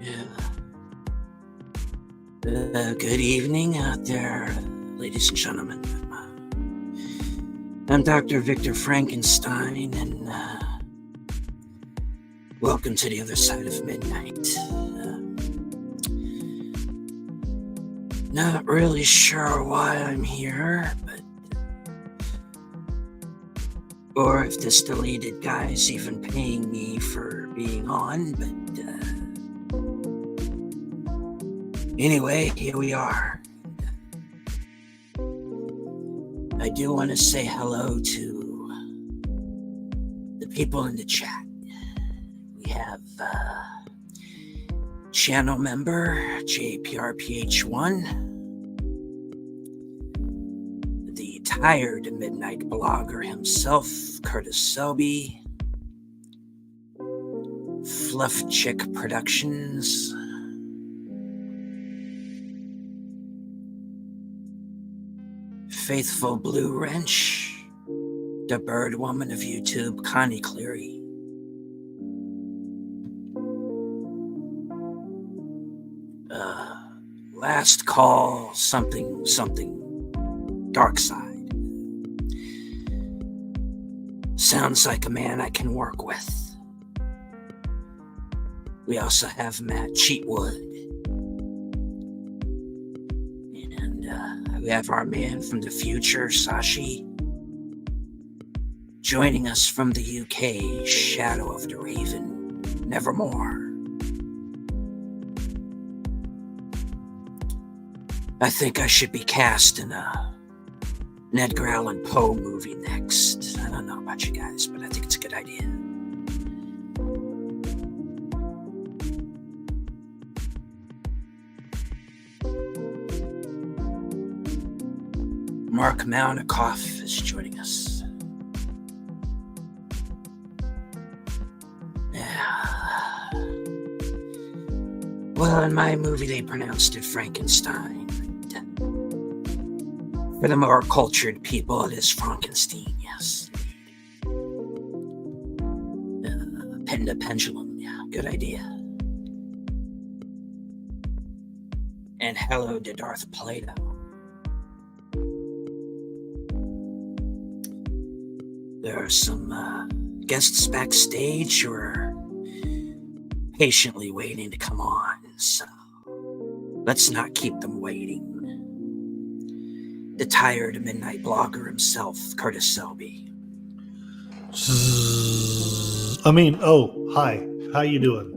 Yeah. Good evening out there, ladies and gentlemen. I'm Dr. Victor Frankenstein, and welcome to the other side of midnight. Not really sure why I'm here, or if this deleted guy's even paying me for being on, but anyway, here we are. I do want to say hello to the people in the chat. We have channel member JPRPH1, the tired midnight blogger himself, Curtis Selby, Fluff Chick Productions, Faithful Blue Wrench, the Bird Woman of YouTube, Connie Cleary, Last Call, something, Dark Side. Sounds like a man I can work with. We also have Matt Cheatwood. And we have our man from the future, Sashi. Joining us from the UK, Shadow of the Raven, Nevermore. I think I should be cast in a Edgar Allan Poe movie next. I don't know about you guys, but I think it's a good idea. Mark Mounikoff is joining us. Yeah. Well, in my movie, they pronounced it Frankenstein. For the more cultured people, it is Frankenstein, yes. The pendulum, yeah, good idea. And hello to Darth Plato. There are some guests backstage who are patiently waiting to come on, so let's not keep them waiting. The tired midnight blogger himself, Curtis Selby. Hi. How you doing?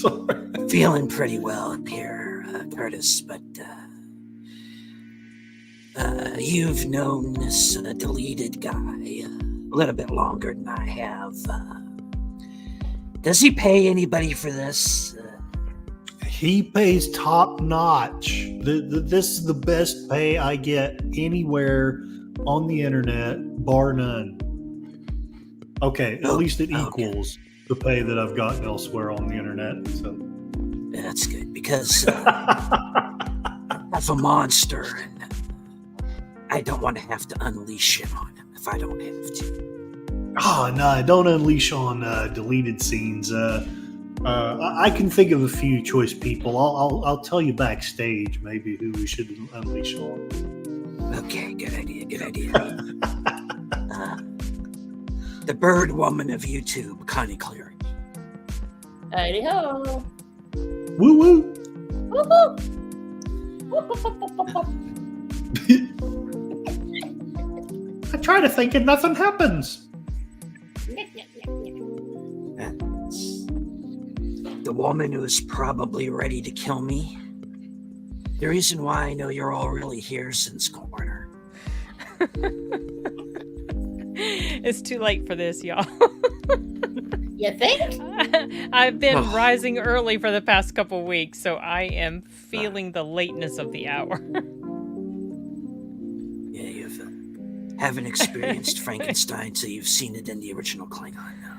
Sorry. Feeling pretty well here, Curtis, but you've known this deleted guy a little bit longer than I have. Does he pay anybody for this? He pays top notch. This is the best pay I get anywhere on the internet, bar none. Okay, at least it equals the pay that I've gotten elsewhere on the internet. So that's good, because I'm a monster, and I don't want to have to unleash it on him if I don't have to. Oh, no, don't unleash on deleted scenes. I can think of a few choice people. I'll tell you backstage maybe who we should unleash on. Okay, good idea. The Bird Woman of YouTube, Connie Cleary. Heidi ho! Woo woo! Woo I try to think and nothing happens. The woman who is probably ready to kill me. The reason why I know you're all really here since corner. It's too late for this, y'all. You think? I've been rising early for the past couple weeks, so I am feeling the lateness of the hour. Yeah, you haven't experienced Frankenstein, so you've seen it in the original Klingon. No,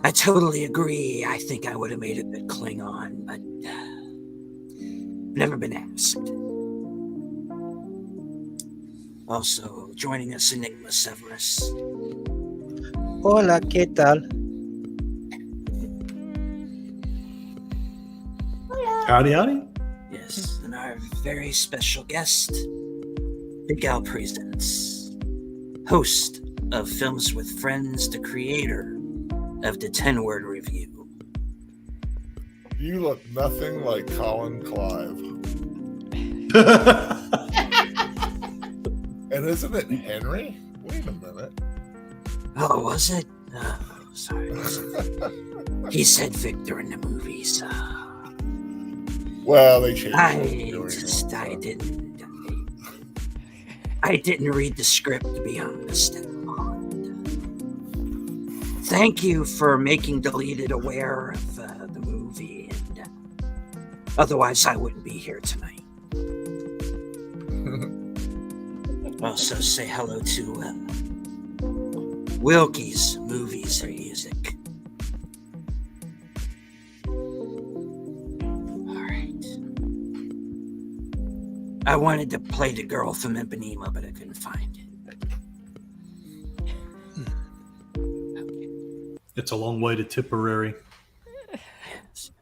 I totally agree. I think I would have made a good Klingon, but never been asked. Also, joining us, Enigma Severus. Hola, ¿qué tal? Howdy, howdy. Yes, and our very special guest, Big Al Presents, host of Films with Friends, the creator of the 10-word review. You look nothing like Colin Clive. And isn't it Henry? Wait a minute. Oh, was it? Oh, sorry. He said Victor in the movies. Well, they changed I it. didn't read the script, to be honest. Thank you for making Deleted aware of the movie, and otherwise I wouldn't be here tonight. Also, say hello to Wilkie's Movies and Music. I wanted to play the girl from Ipanema, but I couldn't find it. It's a long way to Tipperary. Yes.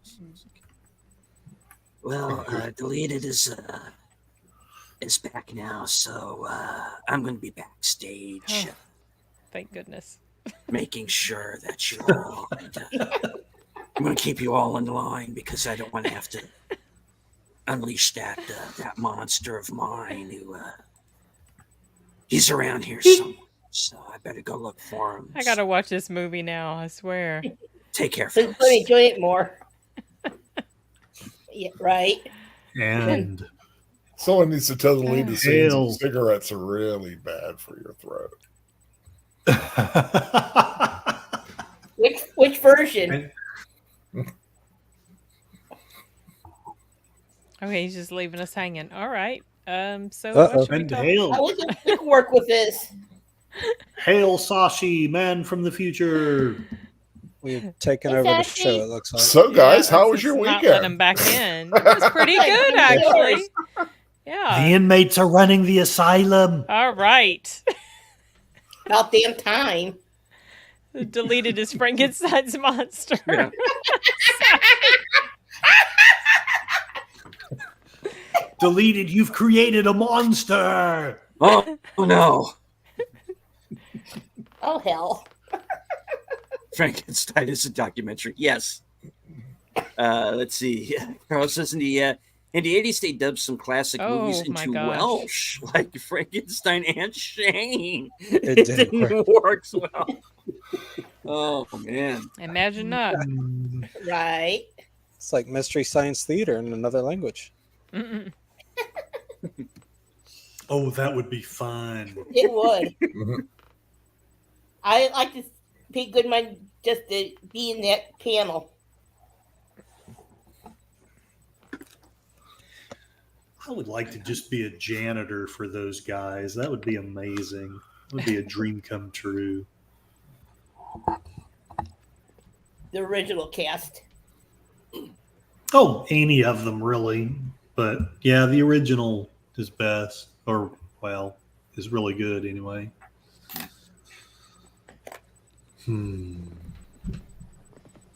Well, Deleted is back now, so I'm going to be backstage, Thank goodness. making sure that you all. I'm going to keep you all in line because I don't want to have to unleash that monster of mine who he's around here somewhere, so I better go look for him. I gotta watch this movie now, I swear. Take care, So folks. let me enjoy it more. Yeah, right. And Someone needs to tell the lead to say Hell. cigarettes are really bad for your throat. Which version? Okay, he's just leaving us hanging. All right. So Uh-oh. what should we And talk? I hail, was going to work with this. hail, Sashi, man from the future. We've taken over the show, it looks like. So, guys, Yeah, how was let's your not let him weekend? back in. It was pretty good, actually. The Yeah. inmates are running the asylum. All right. About damn time. Deleted his Frankenstein's monster. Yeah. Deleted, you've created a monster. Oh no. Oh, hell. Frankenstein is a documentary. Yes. Let's see. Carl says in the 80s they dubbed some classic movies Oh, my into gosh. Welsh, like Frankenstein and Shane. It didn't work so well. Oh man. Imagine not. Right. It's like Mystery Science Theater in another language. Mm-mm. Oh, that would be fun. It would. I'd like to pay good money just to be in that panel. I would like to just be a janitor for those guys. That would be amazing. It would be a dream come true. The original cast. Oh, any of them really. But yeah, the original is best. Or, well, is really good anyway.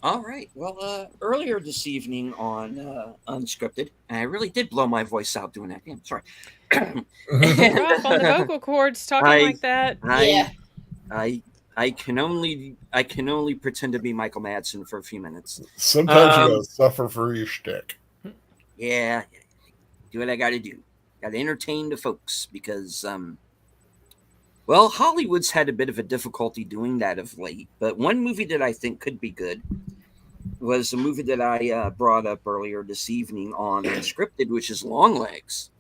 All right. Well, earlier this evening on Unscripted, and I really did blow my voice out doing that. Damn, sorry. Rough on the vocal cords talking like that. Yeah. I can only pretend to be Michael Madsen for a few minutes. Sometimes you gotta suffer for your shtick. Yeah, do what I got to do. Got to entertain the folks because, well, Hollywood's had a bit of a difficulty doing that of late. But one movie that I think could be good was a movie that I brought up earlier this evening on Unscripted, which is Longlegs,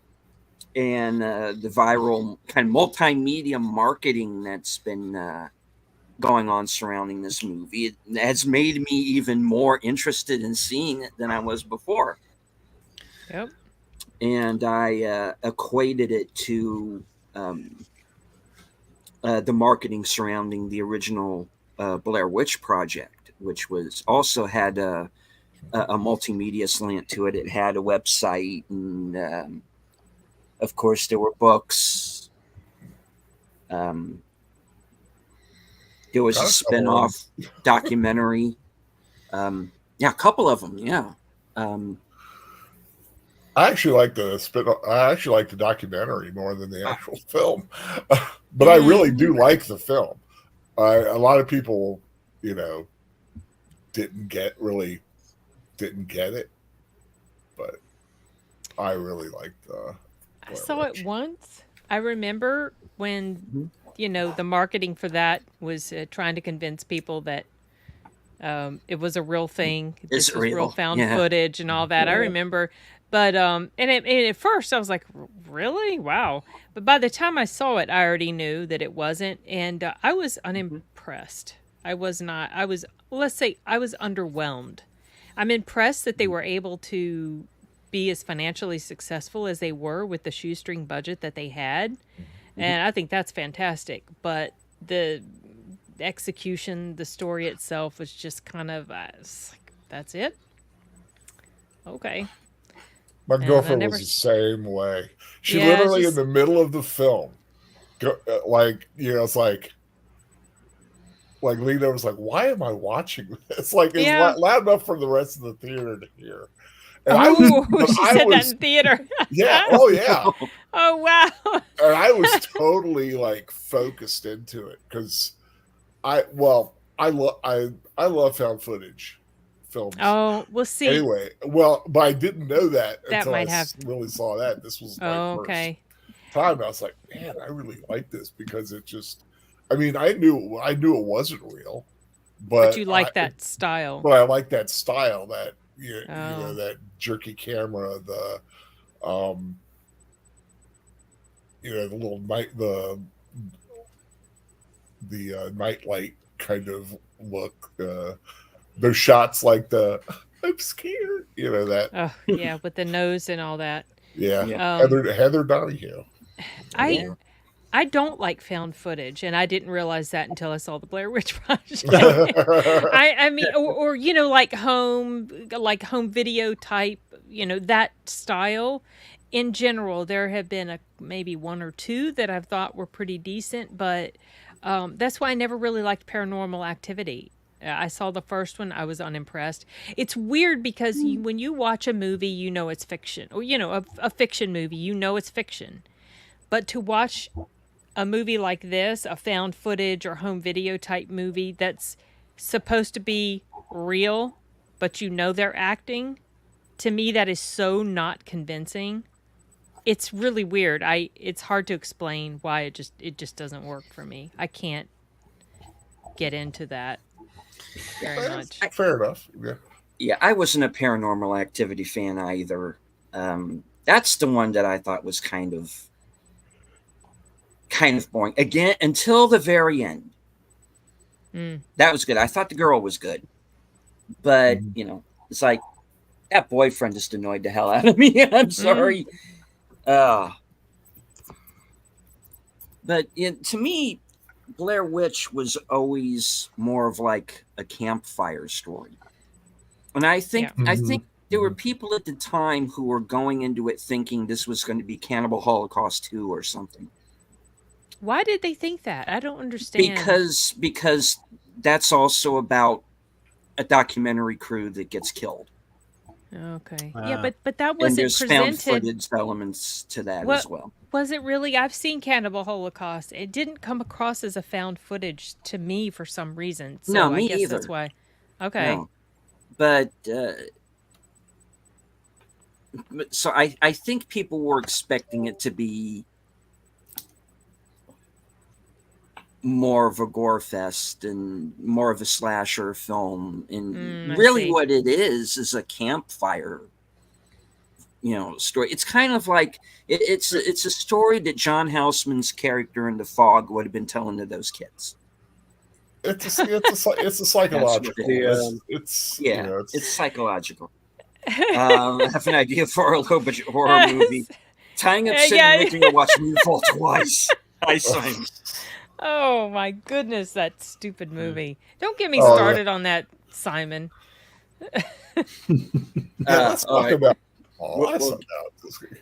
and the viral kind of multimedia marketing that's been going on surrounding this movie. It has made me even more interested in seeing it than I was before. Yep. And I equated it to the marketing surrounding the original Blair Witch Project, which was also had a multimedia slant to it. It had a website, and of course there were books. There was a spin-off documentary. Yeah, a couple of them. Yeah. I actually like the documentary more than the actual film, but I really do like the film. A lot of people, didn't get it, but I really liked. I saw it once. I remember when the marketing for that was trying to convince people that it was a real thing. Is This it was real real? found Yeah. footage and all that. I remember, but and at first I was like, really? Wow. But by the time I saw it, I already knew that it wasn't, and I was unimpressed. I was not. I was, let's say, I was underwhelmed. I'm impressed that they were able to be as financially successful as they were with the shoestring budget that they had, and I think that's fantastic. But the execution, the story itself was just kind of it's like, that's it. Okay. My And I girlfriend never was the same way. She Yeah, it's literally just- in the middle of the film, it's like Lena was like, "Why am I watching this?" Like it's Yeah. loud enough for the rest of the theater to hear. And Oh, but she I said that was- in theater. yeah, oh yeah, Oh wow. and I was totally like focused into it because I love found footage films. Oh, we'll see. Anyway, but I didn't know that That until might I have- really saw that. This was my Oh, first okay. time. I was like, man, I really like this because it just. I mean, I knew it wasn't real, But you like that style. But I like that style, that Oh. that jerky camera, the the little night light kind of look. Those shots like the I'm scared, that. Oh yeah, with the nose and all that. Yeah, Um, Heather Donahue. I don't like found footage, and I didn't realize that until I saw the Blair Witch Project. I mean, or like home video type, that style. In general, there have been maybe one or two that I've thought were pretty decent, but that's why I never really liked Paranormal Activity. I saw the first one, I was unimpressed. It's weird because when you watch a movie, it's fiction, or a fiction movie, it's fiction. But to watch a movie like this, a found footage or home video type movie that's supposed to be real, but they're acting, to me that is so not convincing. It's really weird. It's hard to explain why it just doesn't work for me. I can't get into that very much. Fair enough. Yeah. Yeah, I wasn't a Paranormal Activity fan either. That's the one that I thought was kind of boring. Again, until the very end. That was good. I thought the girl was good. But, it's like, that boyfriend just annoyed the hell out of me. I'm sorry. But to me, Blair Witch was always more of like a campfire story. And I think there were people at the time who were going into it thinking this was going to be Cannibal Holocaust 2 or something. Why did they think that? I don't understand. Because that's also about a documentary crew that gets killed. Okay. Yeah, but that And wasn't there's found presented. footage elements to that as well. Was it really? I've seen Cannibal Holocaust. It didn't come across as a found footage to me for some reason. So No, I me guess either. that's why. Okay. No. But so I think people were expecting it to be more of a gore fest and more of a slasher film, and I really see. what it is a campfire story. It's kind of like it's a story that John Houseman's character in The Fog would have been telling to those kids. It's a psychological. It's psychological. I have an idea for a low budget horror movie. Tying up Sid and making her watch Moonfall twice. Hi, Simon. Oh my goodness, that stupid movie! Don't get me started on that, Simon. Let's talk about.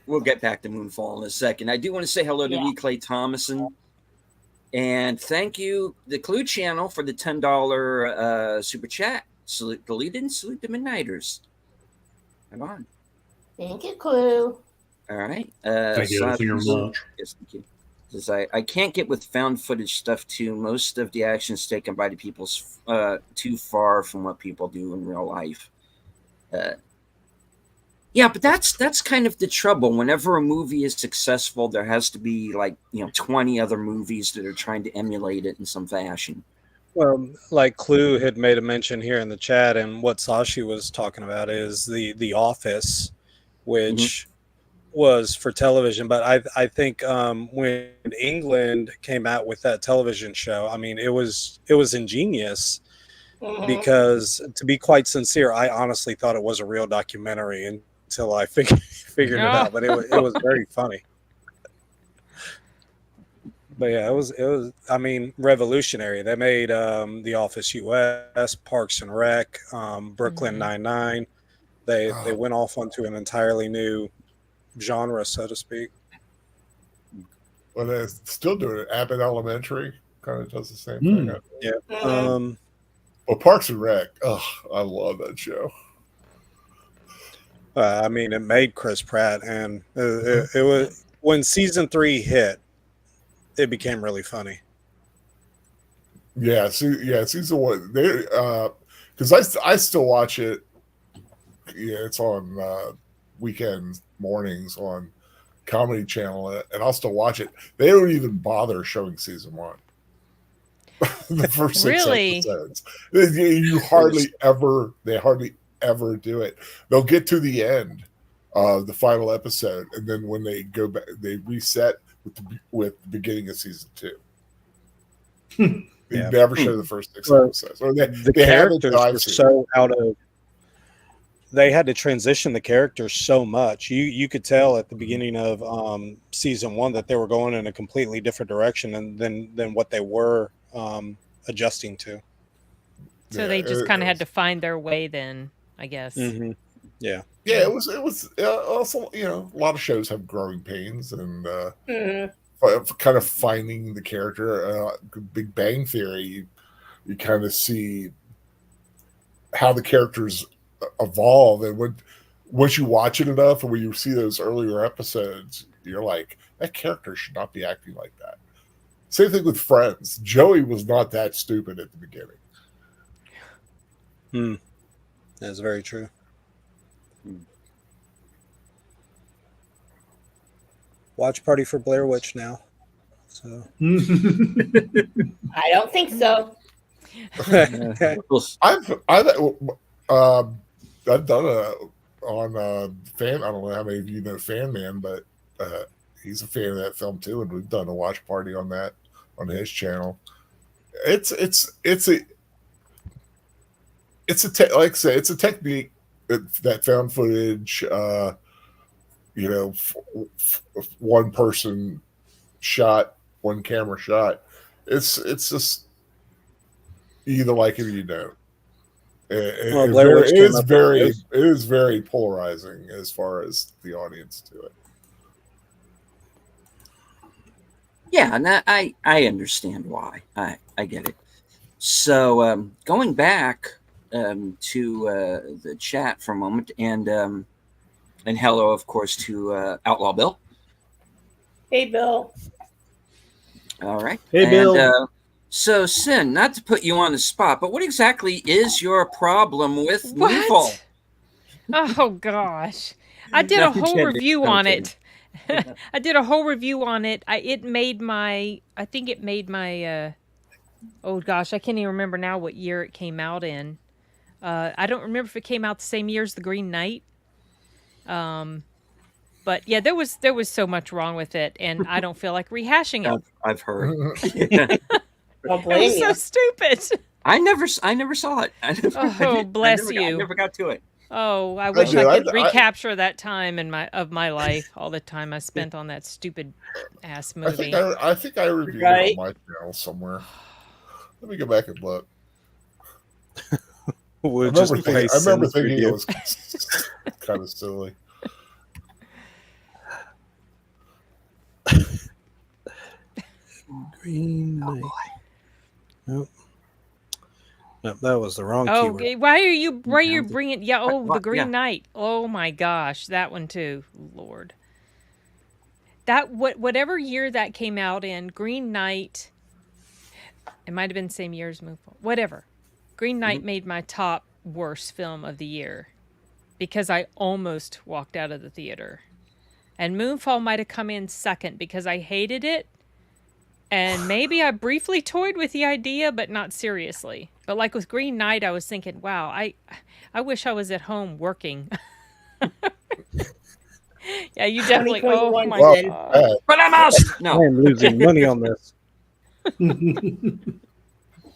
We'll get back to Moonfall in a second. I do want to say hello to Clay Thomason. And thank you, the Clue Channel, for the $10 super chat. Salute the lead-in, salute the Midnighters. Come on. Thank you, Clue. All right. Thank you Sabi, very much. yes, thank you. Says, I can't get with found footage stuff too. Most of the action's taken by the people's too far from what people do in real life. Yeah, but that's kind of the trouble. Whenever a movie is successful, there has to be 20 other movies that are trying to emulate it in some fashion. Well, like Clue had made a mention here in the chat, and what Sashi was talking about is the Office, which was for television. But I think when England came out with that television show, I mean, it was ingenious because, to be quite sincere, I honestly thought it was a real documentary until I figured it out. But it was very funny. But yeah, it was. I mean, revolutionary. They made The Office US, Parks and Rec, Brooklyn Nine-Nine. They went off onto an entirely new genre, so to speak. Well, they're still doing it. Abbott Elementary kind of does the same thing. Yeah. Well, Parks and Rec. Oh, I love that show. I mean, it made Chris Pratt, and it was when season 3 hit, it became really funny. Yeah, season 1. They because I still watch it. Yeah, it's on weekends mornings on Comedy Channel, and I'll still watch it. They don't even bother showing season 1. The first 6 episodes. They hardly ever do it. They'll get to the end of the final episode, and then when they go back, they reset with the beginning of season 2. They never show the first 6 episodes. Or the characters were so out of. They had to transition the characters so much. You could tell at the beginning of season 1 that they were going in a completely different direction than what they were adjusting to. So they just kind of had to find their way then, I guess. Mm-hmm. Yeah. Yeah, it was also, a lot of shows have growing pains and kind of finding the character. Big Bang Theory, you kind of see how the characters evolve, and once you watch it enough, and when you see those earlier episodes, you're like, that character should not be acting like that. Same thing with Friends. Joey was not that stupid at the beginning. That's very true. Watch party for Blair Witch now. So I don't think so. I've done on fan. I don't know how many of you know Fan Man, but he's a fan of that film too, and we've done a watch party on that on his channel. It's like I say, it's a technique that found footage. One person shot, one camera shot. It's just you either like it or you don't. It is very polarizing as far as the audience to it. Yeah, and I understand why. I get it. So going back to the chat for a moment, and hello, of course, to Outlaw Bill. Hey, Bill. All right. Hey, Bill. So, Sin, not to put you on the spot, but what exactly is your problem with Moonfall? Oh, gosh. I did a whole review on it. I did a whole review on it. I think it made my, oh gosh, I can't even remember now what year it came out in. I don't remember if it came out the same year as The Green Knight. But yeah, there was so much wrong with it, and I don't feel like rehashing it. I've heard. Don't blame It was so stupid. I never saw it. Bless you. I never got to it. Oh, I wish I could recapture that time of my life, all the time I spent on that stupid ass movie. I think I reviewed it on my channel somewhere. Let me go back and look. I remember thinking it was kind of silly. Green Knight. Nope. No, that was the wrong Oh, keyword. why are you Bounty. bringing? Yeah. Oh, What- the Green yeah. Knight. Oh my gosh, that one too. Lord. Whatever year that came out in, Green Knight. It might have been the same year as Moonfall. Whatever. Green Knight made my top worst film of the year because I almost walked out of the theater. And Moonfall might have come in second because I hated it. And maybe I briefly toyed with the idea, but not seriously. But like with Green Knight, I was thinking, wow, I wish I was at home working. Yeah, you definitely. Oh 2021 my Wow, then. bad. But I'm out. I No. am losing money on this.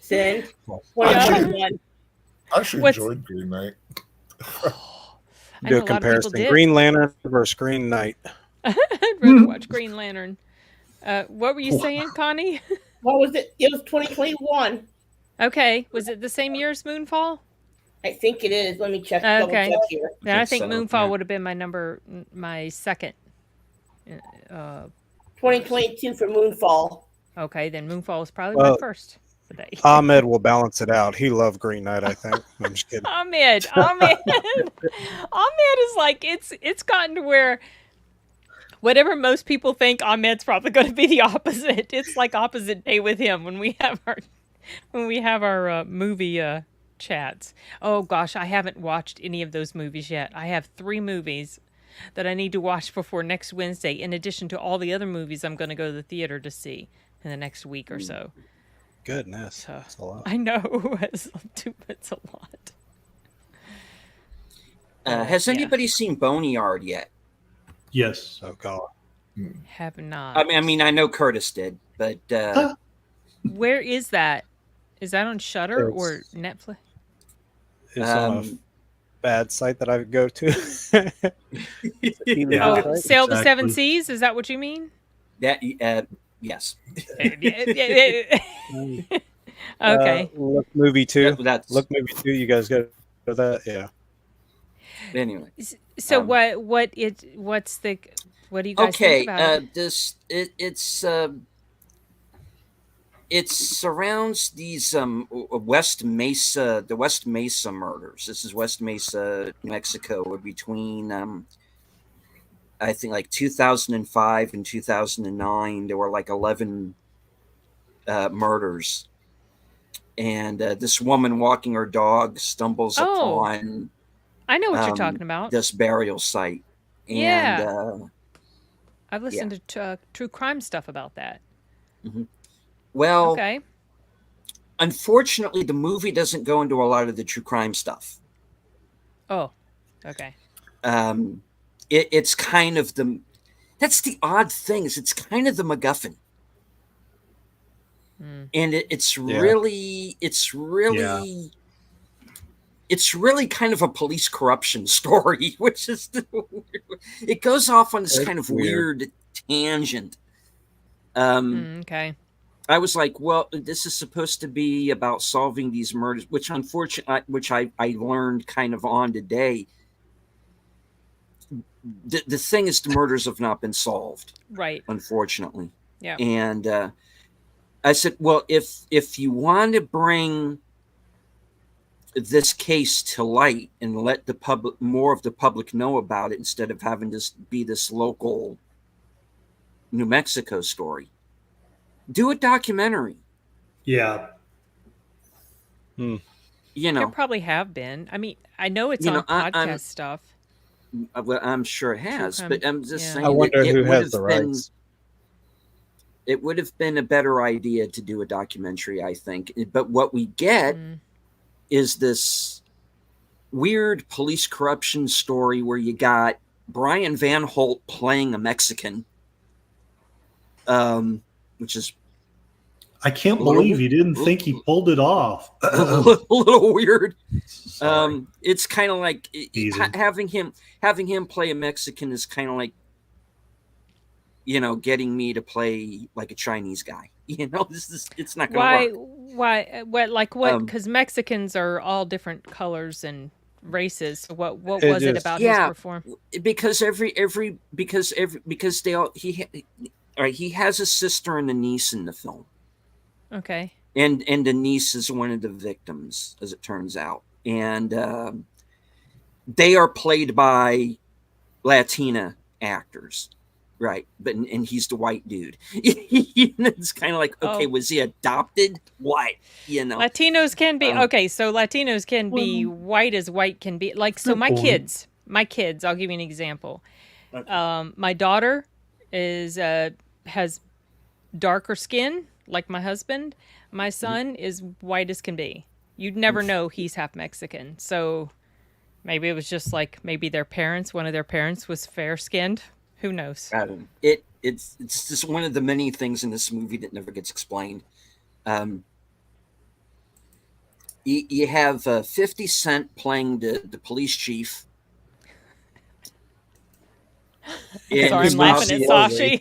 Sin. I 2021. actually What's- enjoyed Green Knight. I Do know a a lot of people comparison. did. Green Lantern versus Green Knight. I'd rather watch Green Lantern. What were you saying, Connie? What was it? It was 2021. Okay, was it the same year as Moonfall? I think it is. Let me check. Double Okay. check here. Then I think so, Moonfall yeah. would have been my second. 2022 for Moonfall. Okay, then Moonfall was probably Well, my first today. Ahmed will balance it out. He loved Green Knight, I think. I'm just kidding. Ahmed is like it's gotten to where whatever most people think, Ahmed's probably going to be the opposite. It's like opposite day with him when we have our movie chats. Oh gosh, I haven't watched any of those movies yet. I have 3 movies that I need to watch before next Wednesday, in addition to all the other movies I'm going to go to the theater to see in the next week or so. Goodness. That's a lot. I know it's a lot. Has Yeah. anybody seen Boneyard yet? Yes. Oh, God. Have not. I mean, I know Curtis did, but Where is that? Is that on Shudder or It's- Netflix? It's on a bad site that I would go to. Yeah. Oh, Sail the Seven exactly. Seas? Is that what you mean? that yes. Okay. Look Movie 2. That's Look Movie 2. You guys go to that? Yeah. anyway. So um, what do you guys Okay, think about it? it surrounds these the West Mesa murders. This is West Mesa, New Mexico, between I think like 2005 and 2009. There were like 11 murders, and this woman walking her dog stumbles Oh. upon I know what you're talking about. this burial site, and Yeah. I've listened to true crime stuff about that. well, Okay. unfortunately, the movie doesn't go into a lot of the true crime stuff. Oh, okay. It's kind of that's the odd thing, is it's kind of the MacGuffin. And it's really kind of a police corruption story, which is it goes off on this It's kind of weird. weird tangent. Okay. I was like, well, this is supposed to be about solving these murders, which I learned kind of on today. The thing is, the murders have not been solved, Right. unfortunately. Yeah. And I said, well, if you want to bring this case to light and let more of the public know about it, instead of having this be this local New Mexico story, do a documentary. Yeah. You There know, probably have been. I mean, I know it's You on know, podcast I'm- stuff. well, I'm sure it has, crime, but I'm just yeah. saying. I wonder it who would has have the been- rights. It would have been a better idea to do a documentary, I think. But what we get is this weird police corruption story where you got Brian Van Holt playing a Mexican, which is I can't A little- believe you didn't think he pulled it off. a little weird. Sorry. It's kind of like Easy. having him play a Mexican is kind of like, getting me to play like a Chinese guy. It's not going to work. Why? What? Like what? Um, Because Mexicans are all different colors and races. So what was It it just- about Yeah. his performance? Because he has a sister and a niece in the film. Okay. and the niece is one of the victims, as it turns out, and they are played by Latina actors, right? But and he's the white dude. It's kind of like, okay, was he adopted? What? Latinos can be okay. So Latinos can be Well, white as white can be. Like, so good my point. kids. I'll give you an example. Okay. My daughter is has darker skin, like my husband. My son is white as can be. You'd never know he's half Mexican. So maybe it was just like maybe one of their parents was fair skinned. Who knows? I don't know. It's just one of the many things in this movie that never gets explained. You have 50 Cent playing the police chief. Sorry, I'm laughing at Sashi.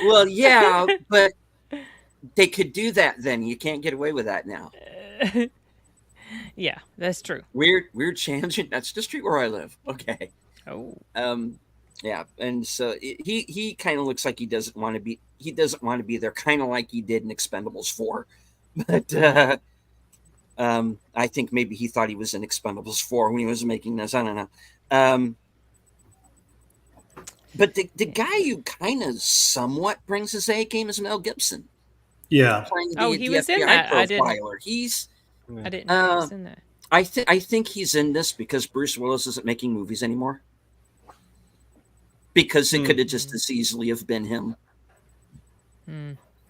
Well, yeah, but they could do that then. You can't get away with that now. Yeah, that's true. Weird tangent. That's the street where I live. Okay. Oh. Yeah, and so he kind of looks like he doesn't want to be there, kind of like he did in Expendables 4. But I think maybe he thought he was in Expendables 4 when he was making this. I don't know. But the guy who kind of somewhat brings his A game is Mel Gibson. Yeah. He was in FBI that. I profiler. didn't know he was in that. I think he's in this because Bruce Willis isn't making movies anymore. Because it could have just as easily have been him.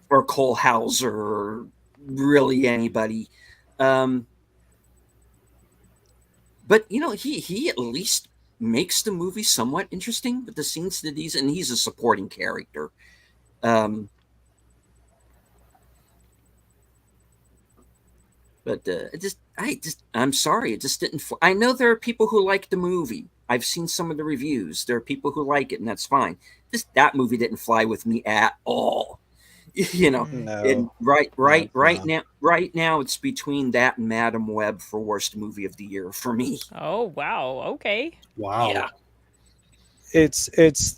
Or Cole Hauser, or really anybody. But he at least makes the movie somewhat interesting with the scenes that he's a supporting character. But I'm sorry, it just didn't. I know there are people who like the movie. I've seen some of the reviews. There are people who like it, and that's fine. That movie didn't fly with me at all. No. And right now, it's between that and Madam Web for worst movie of the year for me. Oh wow! Okay. Wow. Yeah. It's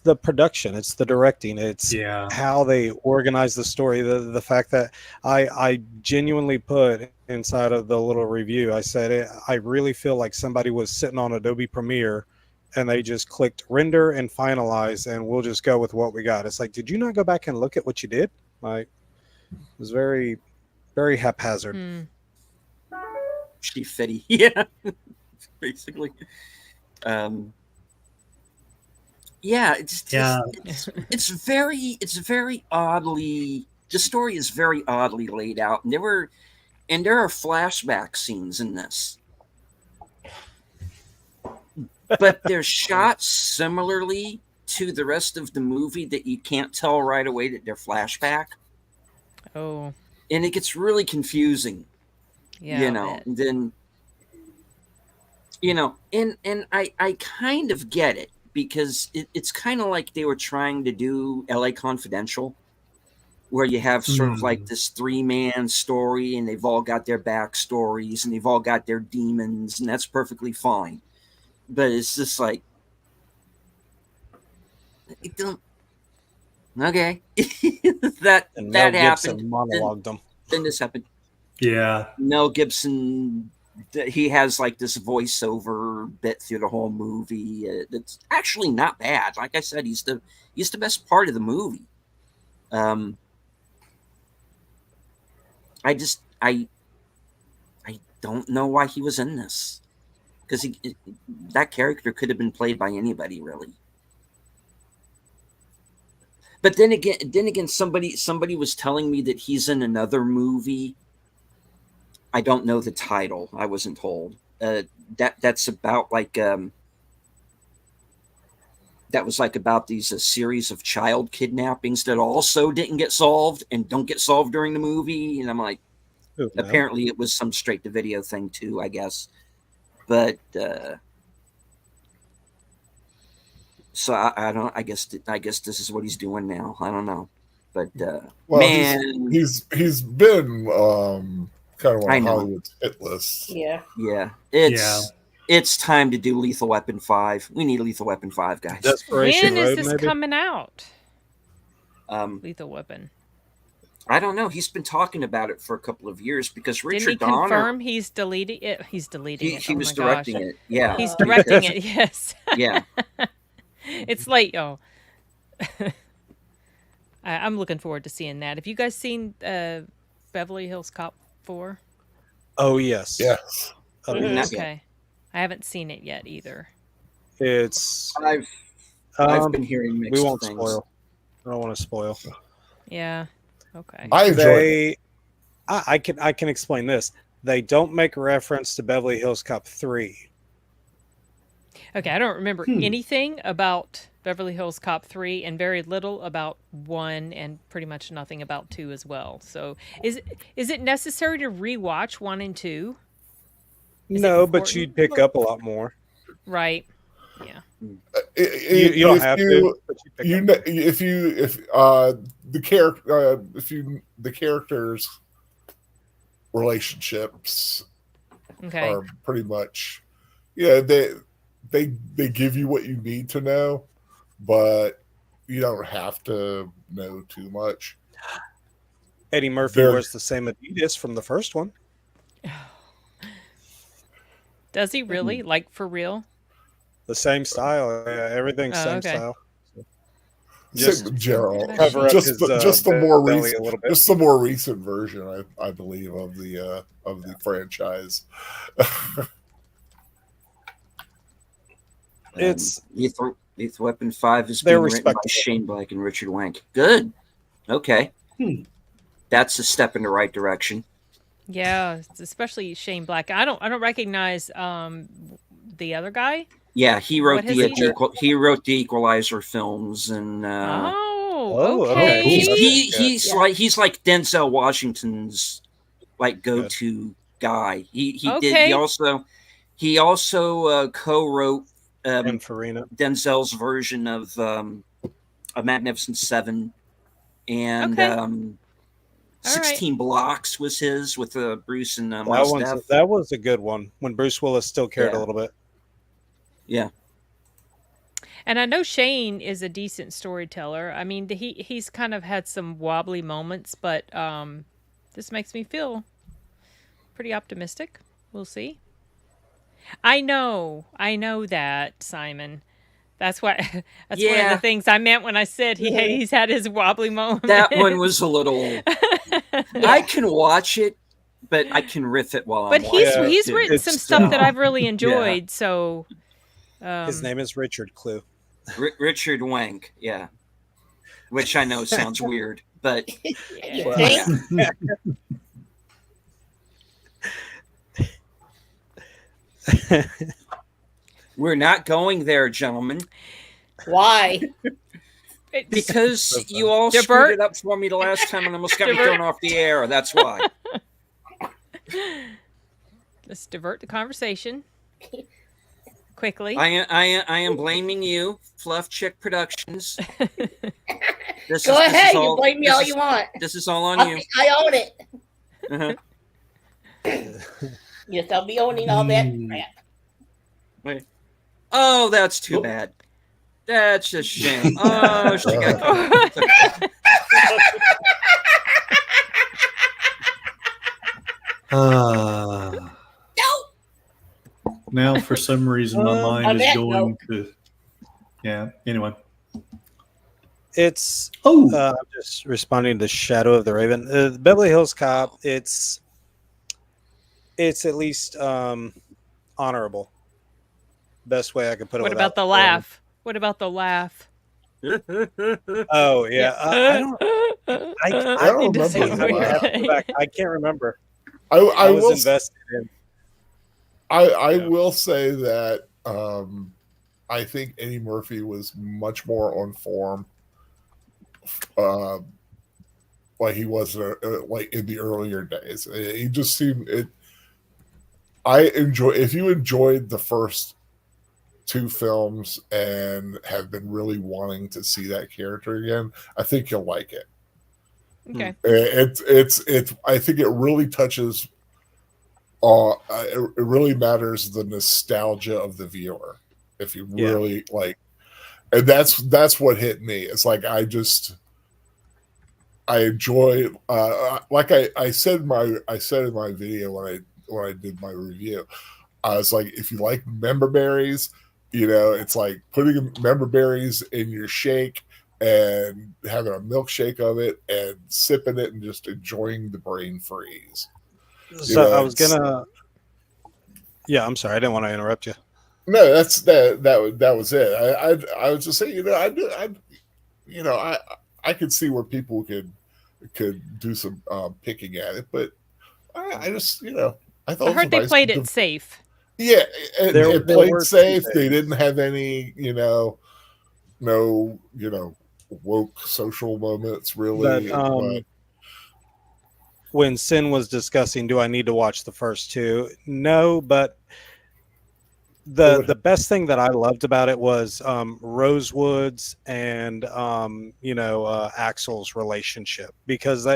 the production, it's the directing, it's how they organize the story. The fact that I genuinely put inside of the little review, I said I really feel like somebody was sitting on Adobe Premiere and they just clicked render and finalize, and we'll just go with what we got. It's like, did you not go back and look at what you did? Like, it was very, very haphazard. She fitty, yeah, basically. Yeah, it's very oddly. The story is very oddly laid out, and there are flashback scenes in this, but they're shot similarly to the rest of the movie that you can't tell right away that they're flashback. Oh, and it gets really confusing. Yeah, and then and I kind of get it. Because it's kind of like they were trying to do LA Confidential, where you have sort of like this 3-man story, and they've all got their backstories, and they've all got their demons, and that's perfectly fine. But it's just like, it don't. Okay, that happened. Monologued them. Then this happened. Yeah. Mel Gibson. He has like this voiceover bit through the whole movie. It's actually not bad. Like I said, he's the best part of the movie. I don't know why he was in this, because that character could have been played by anybody, really. But then again, somebody was telling me that he's in another movie. I don't know the title. I wasn't told. That's about like that was like about these series of child kidnappings that also didn't get solved and don't get solved during the movie. And I'm like, apparently it was some straight to video thing too, I guess. But so I don't. I guess this is what he's doing now. I don't know. But man, he's been. Kind of on Hollywood's hit list. Yeah. It's time to do Lethal Weapon 5. We need Lethal Weapon 5, guys. Desperation when is Road, this maybe? coming out? Lethal Weapon. I don't know. He's been talking about it for a couple of years because Didn't he Richard Donner, confirm he's deleting it? He's deleting it. he Oh was my gosh. directing it. Yeah, He's directing because- it. Yes. Yeah, It's late, y'all. I'm looking forward to seeing that. Have you guys seen Beverly Hills Cop 4? Oh yes. Yes. Oh, Mhm. yes. Okay. I haven't seen it yet either. It's. I've been hearing mixed We won't things. spoil. I don't want to spoil. Yeah. Okay. I enjoyed it. I can explain this. They don't make a reference to Beverly Hills Cop 3. Okay, I don't remember anything about Beverly Hills Cop 3 and very little about 1 and pretty much nothing about 2 as well. So, is it necessary to rewatch 1 and 2? Is it No, but important? you'd pick up a lot more. Right. Yeah. You don't have to. But you pick up. The characters' relationships Okay. are pretty much, yeah, they give you what you need to know, but you don't have to know too much. Eddie Murphy They're- wears the same Adidas from the first one. Does he really? Like for real? The same style. Yeah, everything's Oh, same okay. style. Just Gerald, Cover up just his, the more belly recent, a little bit. just the more recent version, I believe, of the franchise. It's Lethal Weapon 5 is They're being written by respectable. Shane Black and Richard Wank. Good. Okay. That's a step in the right direction. Yeah, especially Shane Black. I don't recognize the other guy. Yeah, he wrote What has the he done? he wrote the Equalizer films, and Oh, okay. okay. he's like Denzel Washington's like go-to guy. He did Okay. he also co-wrote and Farina. Denzel's version of A Magnificent Seven, and Okay. 16 Blocks was his with Bruce and Mos Def. That was a good one when Bruce Willis still cared Yeah. a little bit. Yeah. And I know Shane is a decent storyteller. I mean, he's kind of had some wobbly moments, but this makes me feel pretty optimistic. We'll see. I know that, Simon. That's why. That's one of Yeah. the things I meant when I said he's had his wobbly moments. That one was a little. I can watch it, but I can riff it while But I'm watching. Yeah, he's it, too. written it's some stuff that still- I've really enjoyed. So His name is Richard Clue. Richard Wank, yeah. Which I know sounds weird, but You Well, think? we're not going there, gentlemen, Why? because you all Divert. screwed it up for me the last time and almost got me Divert. thrown off the air. That's why. Let's divert the conversation quickly. I am blaming you, Fluff Chick Productions. This Go this ahead. You all- blame me this all is- you want. This is all on you. I own it. Uh-huh. Yes, I'll be owning all that Mm. crap. Oh, that's too bad. That's a shame. Oh, she got. No. Now, for some reason, my on mind is that going to. Yeah. Anyway. It's Oh. I'm just responding to Shadow of the Raven. Beverly Hills Cop. It's at least honorable. Best way I could put it. What about the without- laugh? What about the laugh? Oh yeah, I don't. I don't need to remember see. the I, laugh. have to go back. I can't remember. I I was will invested in. I Yeah. will say that I think Eddie Murphy was much more on form, like he was like in the earlier days. He just seemed it. If you enjoyed the first two films and have been really wanting to see that character again, I think you'll like it. Okay. It's I think it really touches. It really matters the nostalgia of the viewer if you Yeah. really like, and that's what hit me. It's like I just I enjoy like I said in my video when I did my review. I was like, if you like member berries, it's like putting member berries in your shake and having a milkshake of it and sipping it and just enjoying the brain freeze. So I was gonna. Yeah, I'm sorry. I didn't want to interrupt you. No, that was it. I was just saying, I could see where people could do some picking at it, but I just I thought I heard they nice played it safe. Yeah, it They played were safe. safe. They didn't have any, no, woke social moments really. But when Sin was discussing, do I need to watch the first two? No, but the best thing that I loved about it was Rosewood's and Axel's relationship, because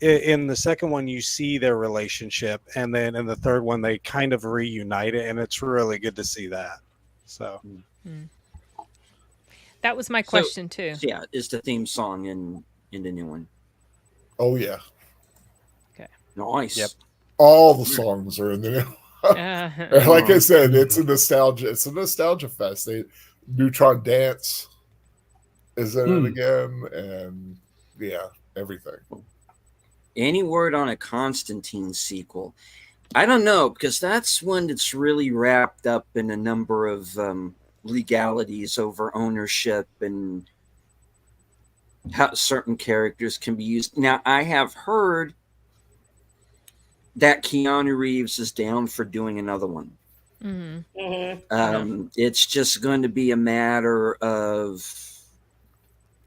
in the second one you see their relationship, and then in the third one they kind of reunite it, and it's really good to see that. So that was my question too. So yeah, is the theme song in the new one? Oh yeah, Okay, nice. Yep. All the songs are in the new. Like I said, it's a nostalgia fest. Neutron Dance is in it again, and yeah, everything. Any word on a Constantine sequel? I don't know, because that's one that's really wrapped up in a number of legalities over ownership and how certain characters can be used. Now, I have heard that Keanu Reeves is down for doing another one. It's just going to be a matter of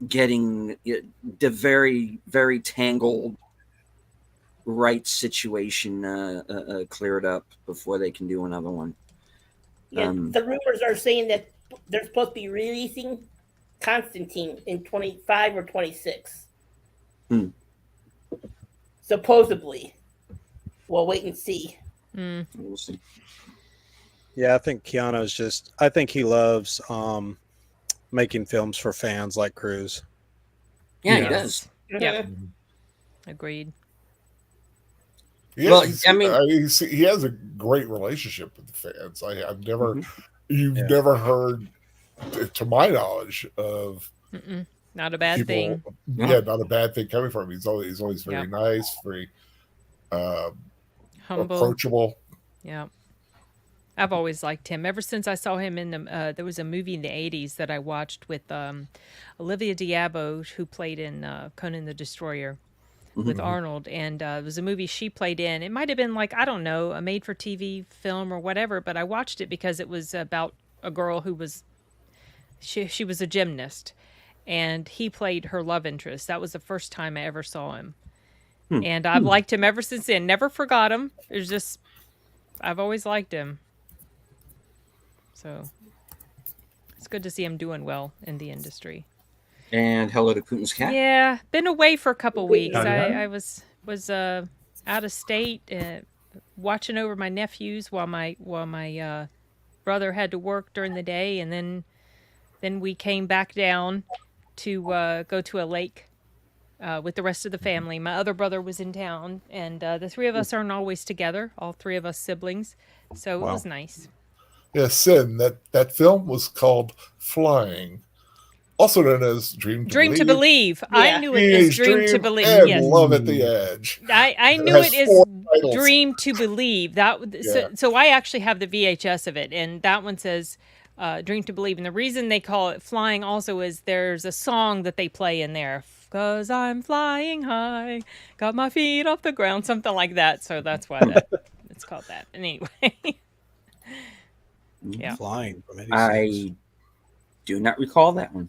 getting the very, very tangled rights situation cleared up before they can do another one. Yeah, the rumors are saying that they're supposed to be releasing Constantine in 25 or 26. Supposedly. We'll wait and see. We'll see. Yeah, I think Keanu's I think he loves making films for fans like Cruise. Yeah, he does. Yeah. Agreed. Yeah, he has a great relationship with the fans. I've never, never heard, to my knowledge, of not a bad thing. Yeah, not a bad thing coming from him. He's always very nice, very humble, approachable. Yeah, I've always liked him ever since I saw him in the. There was a movie in the '80s that I watched with Olivia Diabo, who played in Conan the Destroyer with Arnold, and it was a movie she played in. It might have been like, I don't know, a made-for-TV film or whatever, but I watched it because it was about a girl who was she was a gymnast, and he played her love interest. That was the first time I ever saw him. And I've liked him ever since then. Never forgot him. It was just, I've always liked him. So it's good to see him doing well in the industry. And hello to Putin's cat. Yeah, been away for a couple weeks. I was out of state, watching over my nephews while my brother had to work during the day, and then we came back down to go to a lake with the rest of the family. My other brother was in town, and the three of us aren't always together, all three of us siblings, so it was nice. Yeah, Sin, that film was called Flying, also known as Dream to Believe. Yeah. I knew it as Dream to Believe. And yes. Love at the Edge. I knew it as Dream to Believe. So I actually have the VHS of it, and that one says Dream to Believe. And the reason they call it Flying also is there's a song that they play in there. 'Cause I'm flying high, got my feet off the ground, something like that. So that's why it's called that. And anyway. Yeah. Flying from 86. I do not recall that one.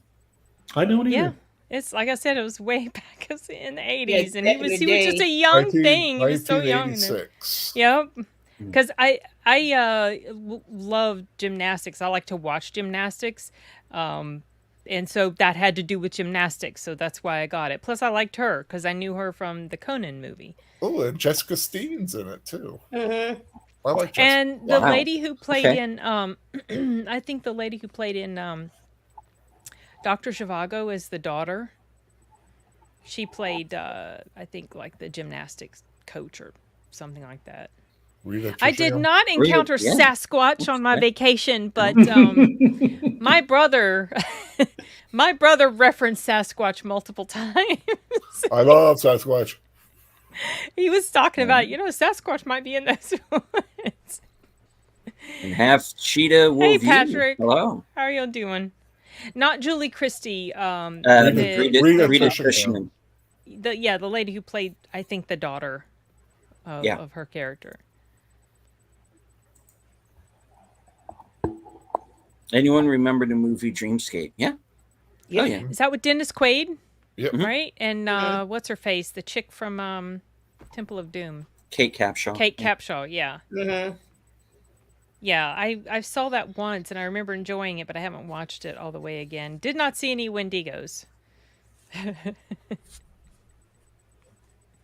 I don't either. Yeah. It's like I said, it was way back in the 80s, and back he was in the just a young thing. He was so young. 1986. Yep. Because I love gymnastics. I like to watch gymnastics. And so that had to do with gymnastics. So that's why I got it. Plus, I liked her because I knew her from the Conan movie. Oh, and Jessica Steen's in it too. I like Jessica. And the lady who played in, I think the lady who played in Dr. Zhivago is the daughter. She played, I think, like the gymnastics coach or something like that. I did not encounter Sasquatch on my vacation, but my brother referenced Sasquatch multiple times. I love Sasquatch. He was talking about, Sasquatch might be in those ones. And half cheetah wolf. Hey, Patrick. Hello. How are you doing? Not Julie Christie. Rita Cushman. The lady who played, I think, the daughter of her character. Anyone remember the movie Dreamscape? Yeah. Yeah. Oh, yeah. Is that with Dennis Quaid? Yep. Right? And what's her face? The chick from Temple of Doom. Kate Capshaw. Kate Capshaw, yeah. Mm-hmm. Yeah, I saw that once, and I remember enjoying it, but I haven't watched it all the way again. Did not see any Wendigos.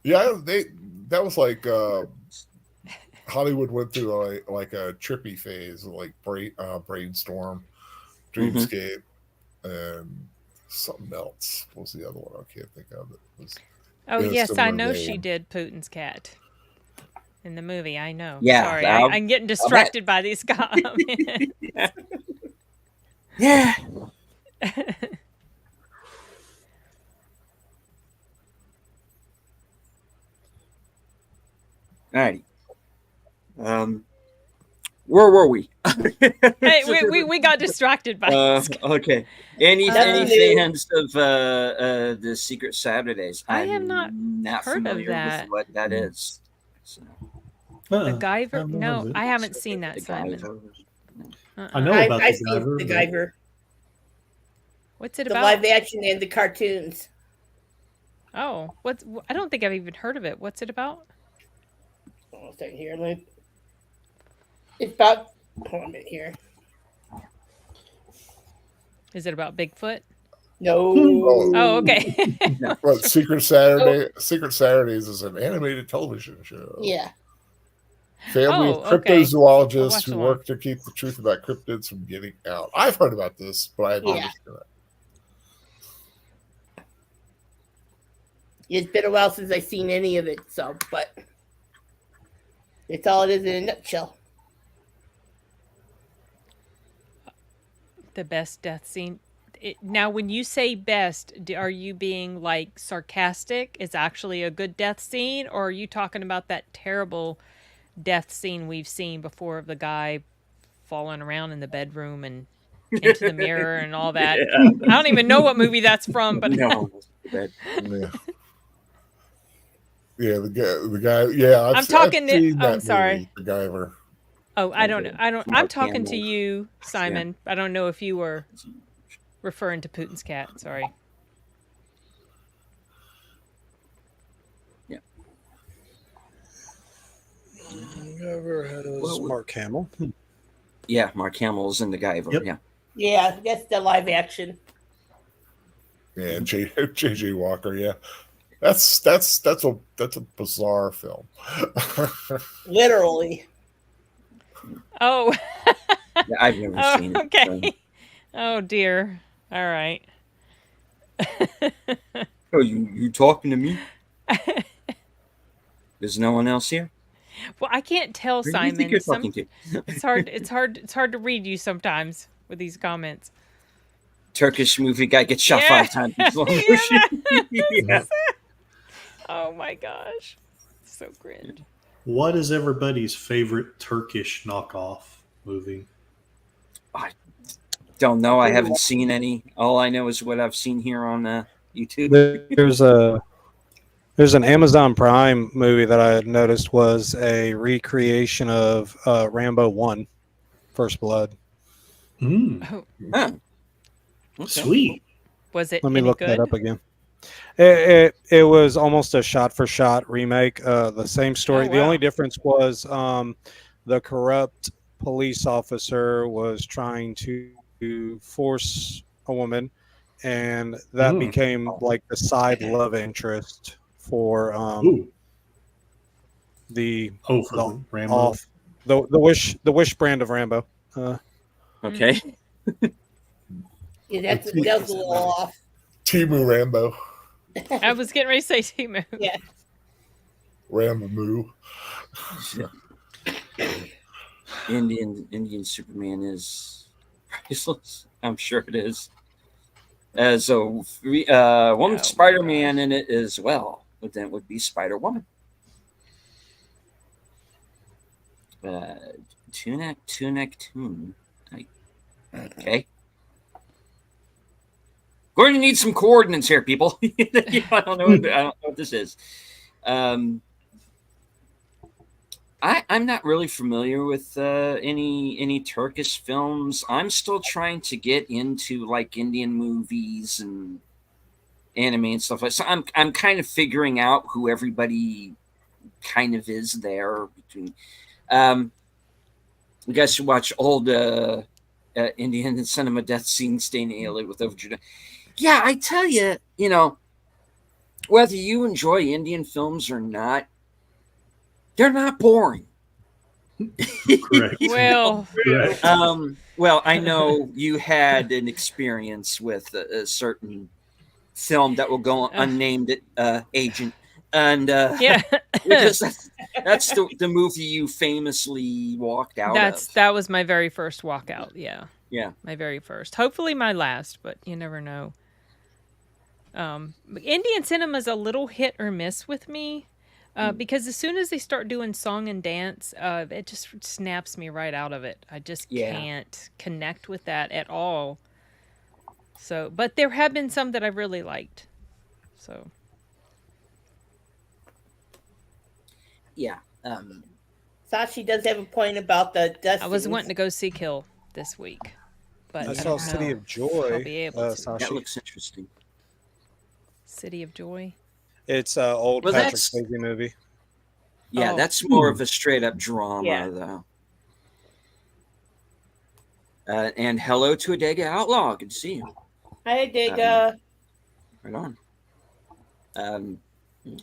Yeah, that was like Hollywood went through like a trippy phase, like Brainstorm, Dreamscape, and something else. What was the other one? I can't think of it. Yes, I know she did Putin's Cat in the movie. I know. Yeah, sorry, I'm getting distracted by these comments. Yeah. Alrighty. Where were we? Hey, we got distracted by this. Okay. Any fans of the Secret Saturdays? I have not heard familiar of that. with what that is. So. The Guyver? No, I haven't seen that, Simon. I know about I've the Guyver. seen the Guyver. What's it the about? live action and the cartoons. Oh, I don't think I've even heard of it. What's it about? Hold on a second here. It's about. Hold on a minute here. Is it about Bigfoot? No. Oh, okay. But Secret Saturdays is an animated television show. Yeah. Family of cryptozoologists who work to keep the truth about cryptids from getting out. I've heard about this, but I hadn't understood it. It's been a while since I've seen any of it, but it's all it is in a nutshell. The best death scene. Now, when you say best, are you being like sarcastic? It's actually a good death scene, or are you talking about that terrible death scene we've seen before of the guy falling around in the bedroom and into the mirror and all that? Yeah. I don't even know what movie that's from, but no. Yeah, the guy. Yeah, I'm talking. I'm sorry, the Guyver. Oh, I don't know. I'm talking to you, Simon. Yeah. I don't know if you were referring to Putin's Cat. Sorry. Yeah. Mark Hamill. Yeah, Mark Hamill's in the Guyver. Yep. Yeah. Yeah, that's the live action. Yeah, J.J. Walker. Yeah, that's a bizarre film. Literally. Oh. Yeah, I've never seen it. Okay. So. Oh dear. All right. Oh, you talking to me? There's no one else here? Well, I can't tell, Who Simon. Do you think you're talking to? It's hard to read you sometimes with these comments. Turkish movie guy gets shot 5 times. Yeah. Oh my gosh. So cringe. What is everybody's favorite Turkish knockoff movie? I don't know. I haven't seen any. All I know is what I've seen here on YouTube. There's an Amazon Prime movie that I noticed was a recreation of Rambo 1, First Blood. Oh. Huh. Okay. Sweet. Was it? Let me look good? that up again. It was almost a shot-for-shot remake. The same story. Oh, wow. The only difference was the corrupt police officer was trying to force a woman, and that became like the side love interest for the Rambo. The Wish brand of Rambo. Okay. Yeah, that was a little off. Timu Rambo. I was getting ready to say Timu. Yeah. Ramamoo. Indian Superman is priceless. I'm sure it is. As a woman, Oh, Spider-Man in it as well. But then it would be Spider-Woman. Tune. Okay. Going to need some coordinates here, people. I don't know what this is. I'm not really familiar with any Turkish films. I'm still trying to get into like Indian movies and anime and stuff like that. So I'm kind of figuring out who everybody kind of is there between. You guys should watch old Indian cinema death scene stain alien with overdue. Yeah, I tell you, whether you enjoy Indian films or not, they're not boring. Correct. Well, Correct. Well, I know you had an experience with a certain film that will go unnamed Agent, and yeah, because that's the movie you famously walked out of. that was my very first walkout. Yeah, Yeah, my very first. Hopefully my last, but you never know. Indian cinema is a little hit or miss with me. Because as soon as they start doing song and dance, it just snaps me right out of it. I just can't connect with that at all. So, but there have been some that I really liked. So, yeah. Sashi does have a point about the dust. I was wanting to go see Kill this week, but I saw City of Joy. I'll be able to. That looks interesting. City of Joy. It's an old Patrick Swayze movie. Yeah, that's more of a straight up drama, though. And hello to Adega Outlaw. Good to see you. Hi, Adega. Right on.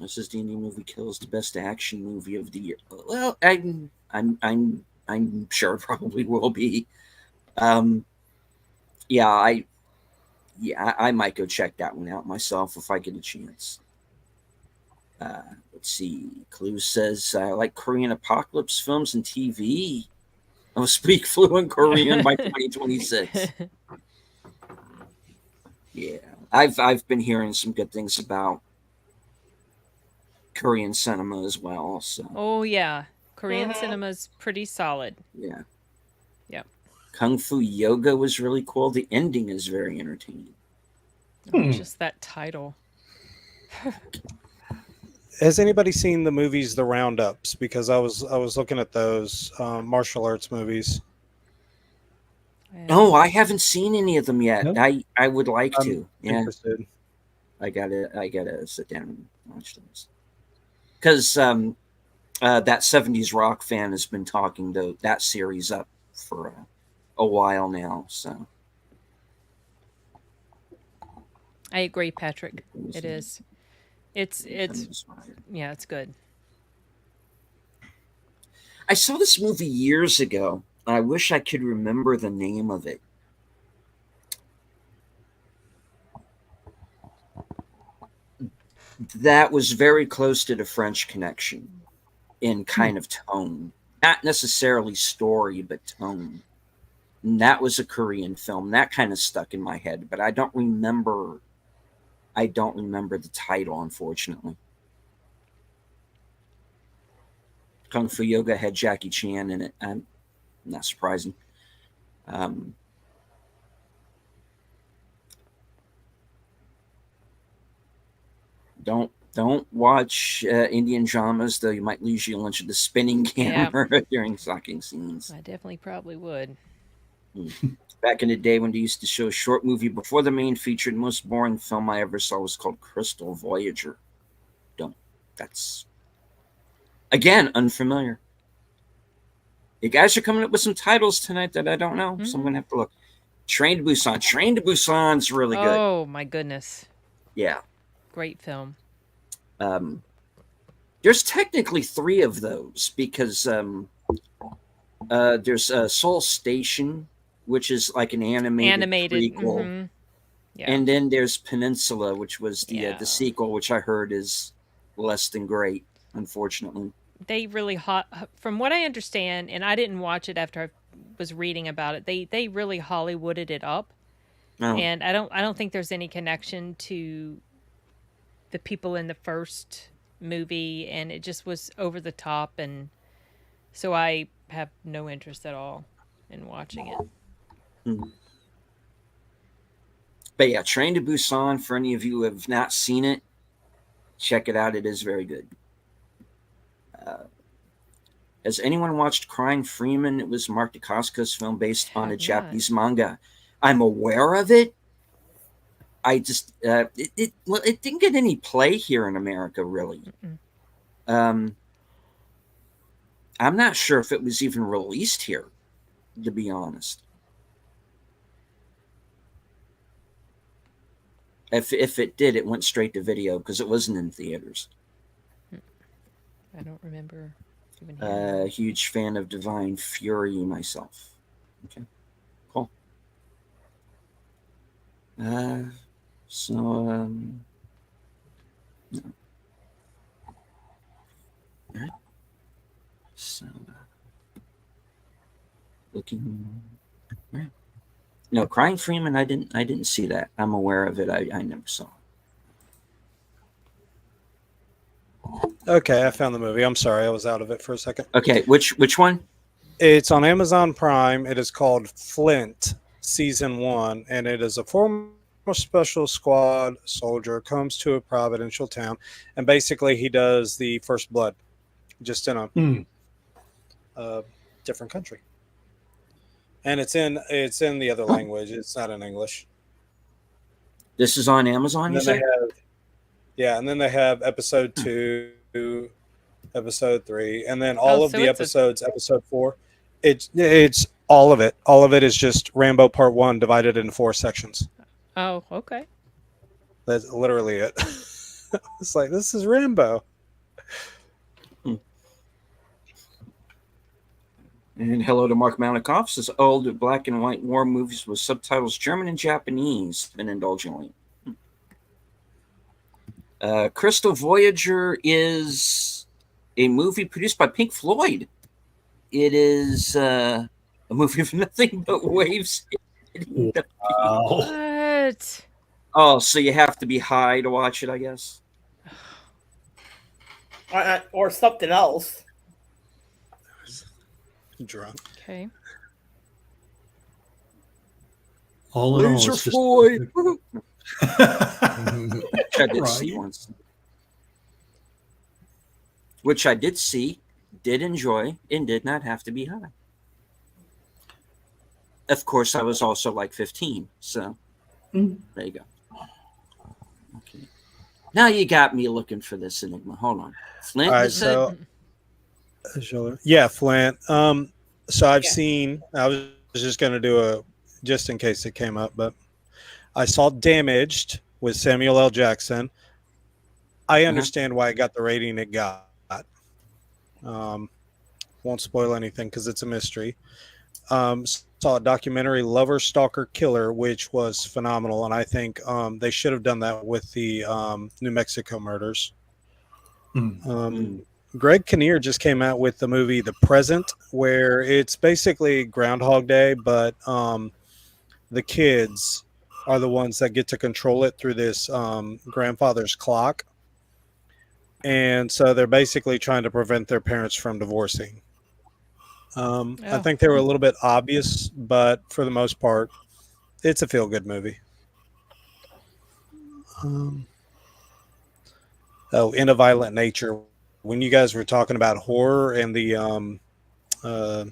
This is the Indian movie Kills the best action movie of the year. Well, I'm sure it probably will be. I might go check that one out myself if I get a chance. Let's see. Clue says I like Korean apocalypse films and TV. I'll speak fluent Korean by 2026. Yeah, I've been hearing some good things about Korean cinema as well. So. Oh yeah, Korean cinema's pretty solid. Yeah. Yep. Kung Fu Yoga was really cool. The ending is very entertaining. Just that title. Has anybody seen the movies The Roundups? Because I was looking at those martial arts movies. No, I haven't seen any of them yet. Nope. I would like to. Yeah, Interested. I gotta sit down and watch those. Because that 70s rock fan has been talking that series up for a while now. So I agree, Patrick. It is. It's yeah, it's good. I saw this movie years ago. I wish I could remember the name of it. That was very close to The French Connection in kind of tone. Not necessarily story, but tone. And that was a Korean film. That kind of stuck in my head, but I don't remember the title, unfortunately. Kung Fu Yoga had Jackie Chan in it. Not surprising. Don't watch Indian dramas, though. You might lose your lunch at the spinning camera during sucking scenes. I definitely probably would. Back in the day when they used to show a short movie before the main feature, the most boring film I ever saw was called Crystal Voyager. That's, again, unfamiliar. You guys are coming up with some titles tonight that I don't know, so I'm going to have to look. Train to Busan. Train to Busan's really good. Oh, my goodness. Yeah. Great film. There's technically 3 of those because there's Seoul Station, which is like an animated prequel. Yeah. And then there's Peninsula, which was the Yeah. sequel, which I heard is less than great, unfortunately. They really from what I understand, and I didn't watch it after I was reading about it. They really Hollywooded it up, No. and I don't think there's any connection to the people in the first movie, and it just was over the top, and so I have no interest at all in watching it. But yeah, Train to Busan, for any of you who have not seen it, check it out. It is very good. Has anyone watched Crying Freeman? It was Mark Dacascos' film based on a Japanese manga. I'm aware of it. I just it didn't get any play here in America, really. I'm not sure if it was even released here, to be honest. If it did, it went straight to video because it wasn't in theaters. I don't remember even hearing. Huge fan of Divine Fury myself. Okay, cool. So no. All right. So looking. All right. No, Crying Freeman. I didn't see that. I'm aware of it. I never saw it. Okay, I found the movie. I'm sorry, I was out of it for a second. Okay, which one? It's on Amazon Prime. It is called Flint, Season 1, and it is a former special squad soldier comes to a provincial town, and basically he does the First Blood, just in a different country. And it's in the other language. It's not in English. This is on Amazon, you say? And then they have episode 2, episode 3, and then all of the episodes, episode 4. It's all of it. All of it is just Rambo Part 1 divided into 4 sections. Oh, okay. That's literally it. It's like, this is Rambo. And hello to Mark Malikoff. Says old black and white war movies with subtitles German and Japanese. Been indulgently. Crystal Voyager is a movie produced by Pink Floyd. It is a movie of nothing but waves. What? Oh, so you have to be high to watch it, I guess. Or something else. Drunk. Okay. All in all, Laser it's Floyd. Which I did see, did enjoy, and did not have to be high. Of course, I was also like 15, so there you go. Okay. Now you got me looking for this Enigma. Hold on. Flint, all right, so yeah, Flint. So I've seen, I was just going to do just in case it came up, but I saw Damaged with Samuel L. Jackson. I understand why it got the rating it got. Won't spoil anything because it's a mystery. Saw a documentary, Lover, Stalker, Killer, which was phenomenal, and I think they should have done that with the New Mexico murders. Greg Kinnear just came out with the movie The Present, where it's basically Groundhog Day, but the kids are the ones that get to control it through this grandfather's clock. And so they're basically trying to prevent their parents from divorcing. I think they were a little bit obvious, but for the most part, it's a feel-good movie. In a Violent Nature. When you guys were talking about horror and the that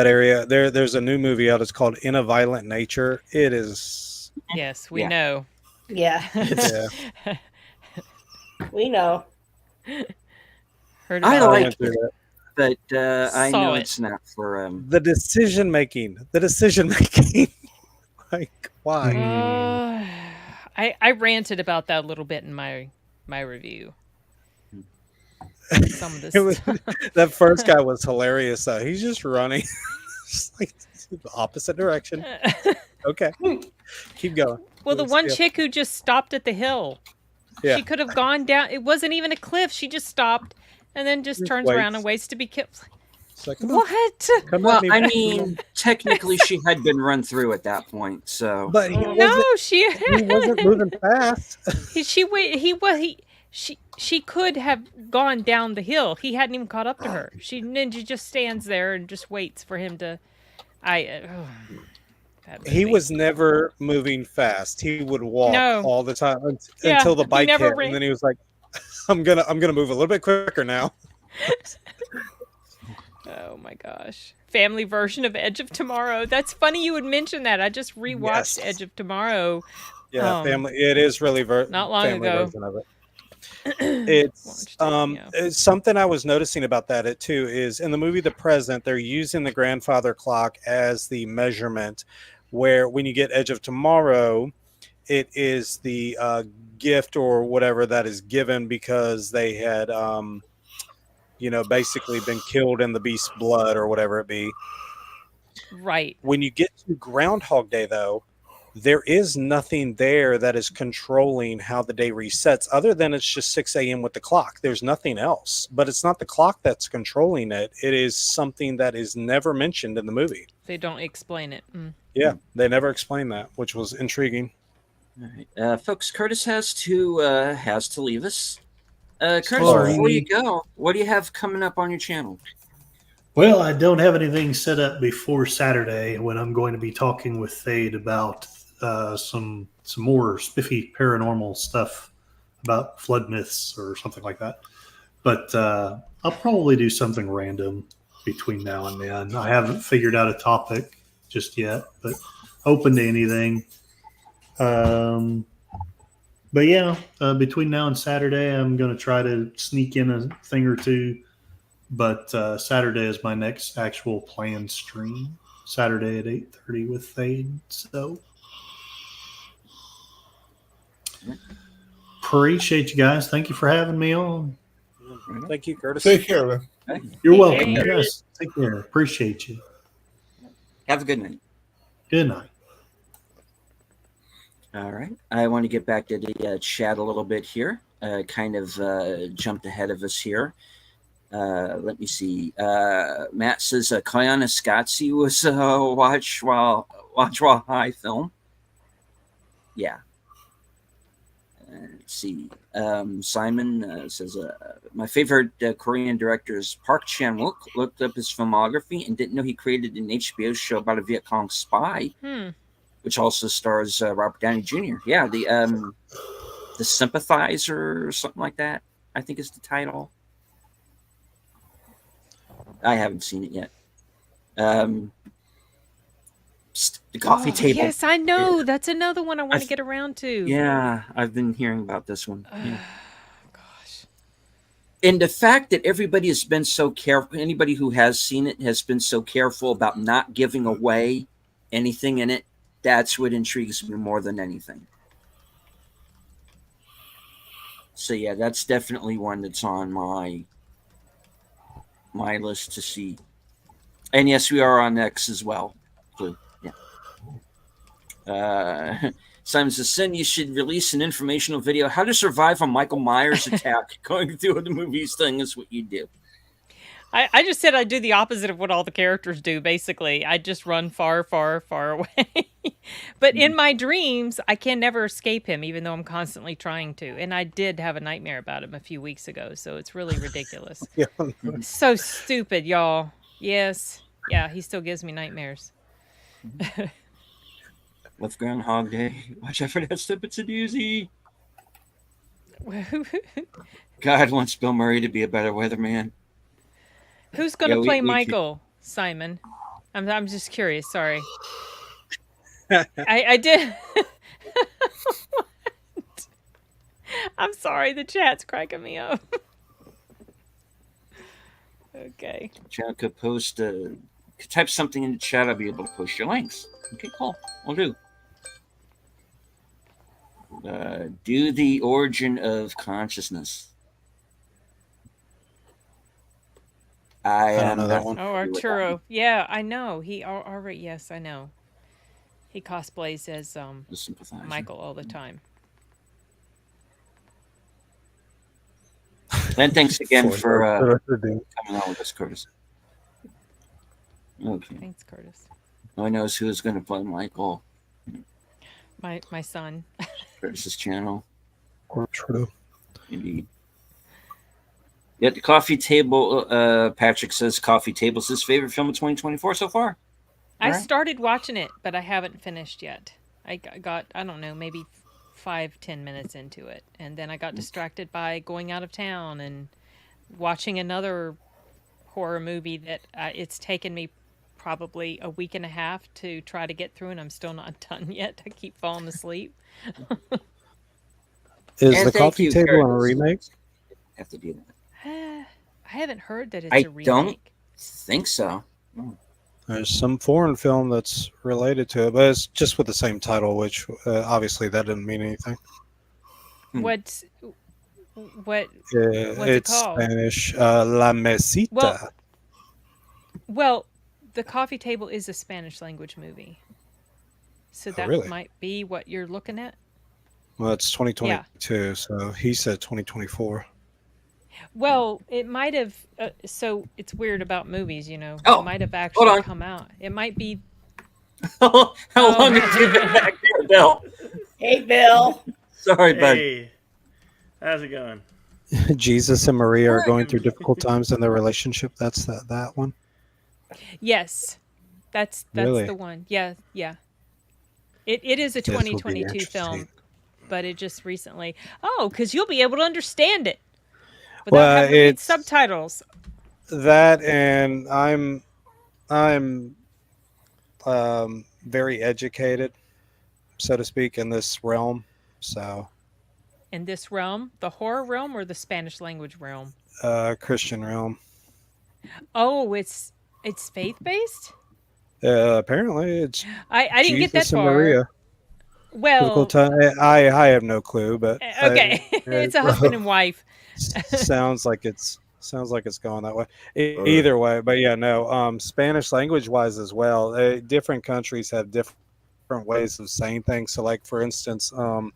area, there's a new movie out. It's called In a Violent Nature. It is. Yes, we know. Yeah. We know. Heard I about like it. it, but I know it. it's not for the decision making. Like, why? I ranted about that a little bit in my review. Some of this That first guy was hilarious though. He's just running just like the opposite direction. Okay. Keep going. Well, the one Yeah. chick who just stopped at the hill. Yeah. She could have gone down. It wasn't even a cliff. She just stopped and then just turns around and waits to be killed. It's like, come on, What? come Well, at me. I mean, technically, she had been run through at that point, so. But No, he wasn't moving fast. She could have gone down the hill. He hadn't even caught up to her. Ninja just stands there and just waits for him to. He was never moving fast. He would walk all the time until the bike hit, and then he was like, "I'm gonna move a little bit quicker now." Oh my gosh. Family version of Edge of Tomorrow. That's funny you would mention that. I just rewatched Edge of Tomorrow. Yeah, family. It is really not long ago. Version of it. It's something I was noticing about that too is in the movie The Present, they're using the grandfather clock as the measurement, where when you get Edge of Tomorrow, it is the gift or whatever that is given because they had basically been killed in the beast's blood or whatever it be. Right. When you get to Groundhog Day, though, there is nothing there that is controlling how the day resets other than it's just 6 a.m. with the clock. There's nothing else. But it's not the clock that's controlling it. It is something that is never mentioned in the movie. They don't explain it. Yeah, they never explain that, which was intriguing. All right. Folks, Curtis has to leave us. Curtis, before you go, what do you have coming up on your channel? Well, I don't have anything set up before Saturday when I'm going to be talking with Thade about some more spiffy paranormal stuff about flood myths or something like that. But I'll probably do something random between now and then. I haven't figured out a topic just yet, but open to anything. But yeah, between now and Saturday, I'm going to try to sneak in a thing or two. But Saturday is my next actual planned stream. Saturday at 8:30 with Thade. So appreciate you guys. Thank you for having me on. Thank you, Curtis. Take care, man. You're welcome. Yes, take care. Appreciate you. Have a good night. Good night. All right. I want to get back to the chat a little bit here. Kind of jumped ahead of us here. Let me see. Matt says Kayana Scotzi was watch while high film. Yeah. Let's see. Simon says my favorite Korean director is Park Chan-wook. Looked up his filmography and didn't know he created an HBO show about a Viet Cong spy, which also stars Robert Downey Jr. Yeah, the Sympathizer or something like that, I think is the title. I haven't seen it yet. The coffee table. Yes, I know. That's another one I want to get around to. Yeah, I've been hearing about this one. Yeah. Gosh. And the fact that everybody has been so careful, anybody who has seen it has been so careful about not giving away anything in it, that's what intrigues me more than anything. So yeah, that's definitely one that's on my list to see. And yes, we are on X as well. Blue. Yeah. Simon says, Sin, you should release an informational video. How to survive a Michael Myers attack. Going through the movies thing is what you do. I just said I do the opposite of what all the characters do, basically. I just run far, far, far away. But in my dreams, I can never escape him, even though I'm constantly trying to. And I did have a nightmare about him a few weeks ago, so it's really ridiculous. So stupid, y'all. Yes. Yeah, he still gives me nightmares. With Groundhog Day. Watch out for that step. It's a doozy. God wants Bill Murray to be a better weatherman. Who's going to play Michael, Simon? I'm just curious. Sorry. I did. I'm sorry. The chat's cracking me up. Okay. Chat could post, type something in the chat. I'll be able to post your links. Okay, cool. We'll do. Do the origin of consciousness. I don't know that one. Oh, Arturo. Yeah, I know. He already. Yes, I know. He cosplays as The sympathizer. Michael all the time. And thanks again for Curtis. coming on with us, Curtis. Okay. Thanks, Curtis. No one knows who's going to play Michael. My son. Curtis's channel. True. Indeed. Yet the Coffee Table, Patrick says Coffee Table's his favorite film of 2024 so far. I Right. started watching it, but I haven't finished yet. I got, I don't know, maybe 5-10 minutes into it. And then I got distracted by going out of town and watching another horror movie that it's taken me probably a week and a half to try to get through, and I'm still not done yet. I keep falling asleep. Is And the thank Coffee you, Table a Curtis. remake? Have to do that. I haven't heard that it's I a remake. don't think so. There's some foreign film that's related to it, but it's just with the same title, which obviously that didn't mean anything. What what's It's it called? Spanish, La Mesita. Well, the Coffee Table is a Spanish language movie. So that really? might be what you're looking at. Well, it's 2022, so he said 2024. Well, it might have. So it's weird about movies, you know. Oh, It might have hold actually on. come out. It might be. How long have you been back there, Bill? Hey, Bill. Sorry, bud. Hey, how's it going? Jesus and Maria are going through difficult times in their relationship. That's that one. Yes, that's Really? the one. Yeah. It is a This will be 2022 film, interesting. but it just recently. Oh, because you'll be able to understand it without Well, having to read it's- subtitles. That, and I'm very educated, so to speak, in this realm. So, In this realm, the horror realm or the Spanish language realm? Christian realm. Oh, it's faith based. Apparently, it's I didn't get that Jesus and far. Maria. Well, Biblical time. I have no clue, but okay, it's a husband and wife. sounds like it's going that way. Right. Either way, but yeah, no. Spanish language wise as well. Different countries have different ways of saying things. So, like for instance, living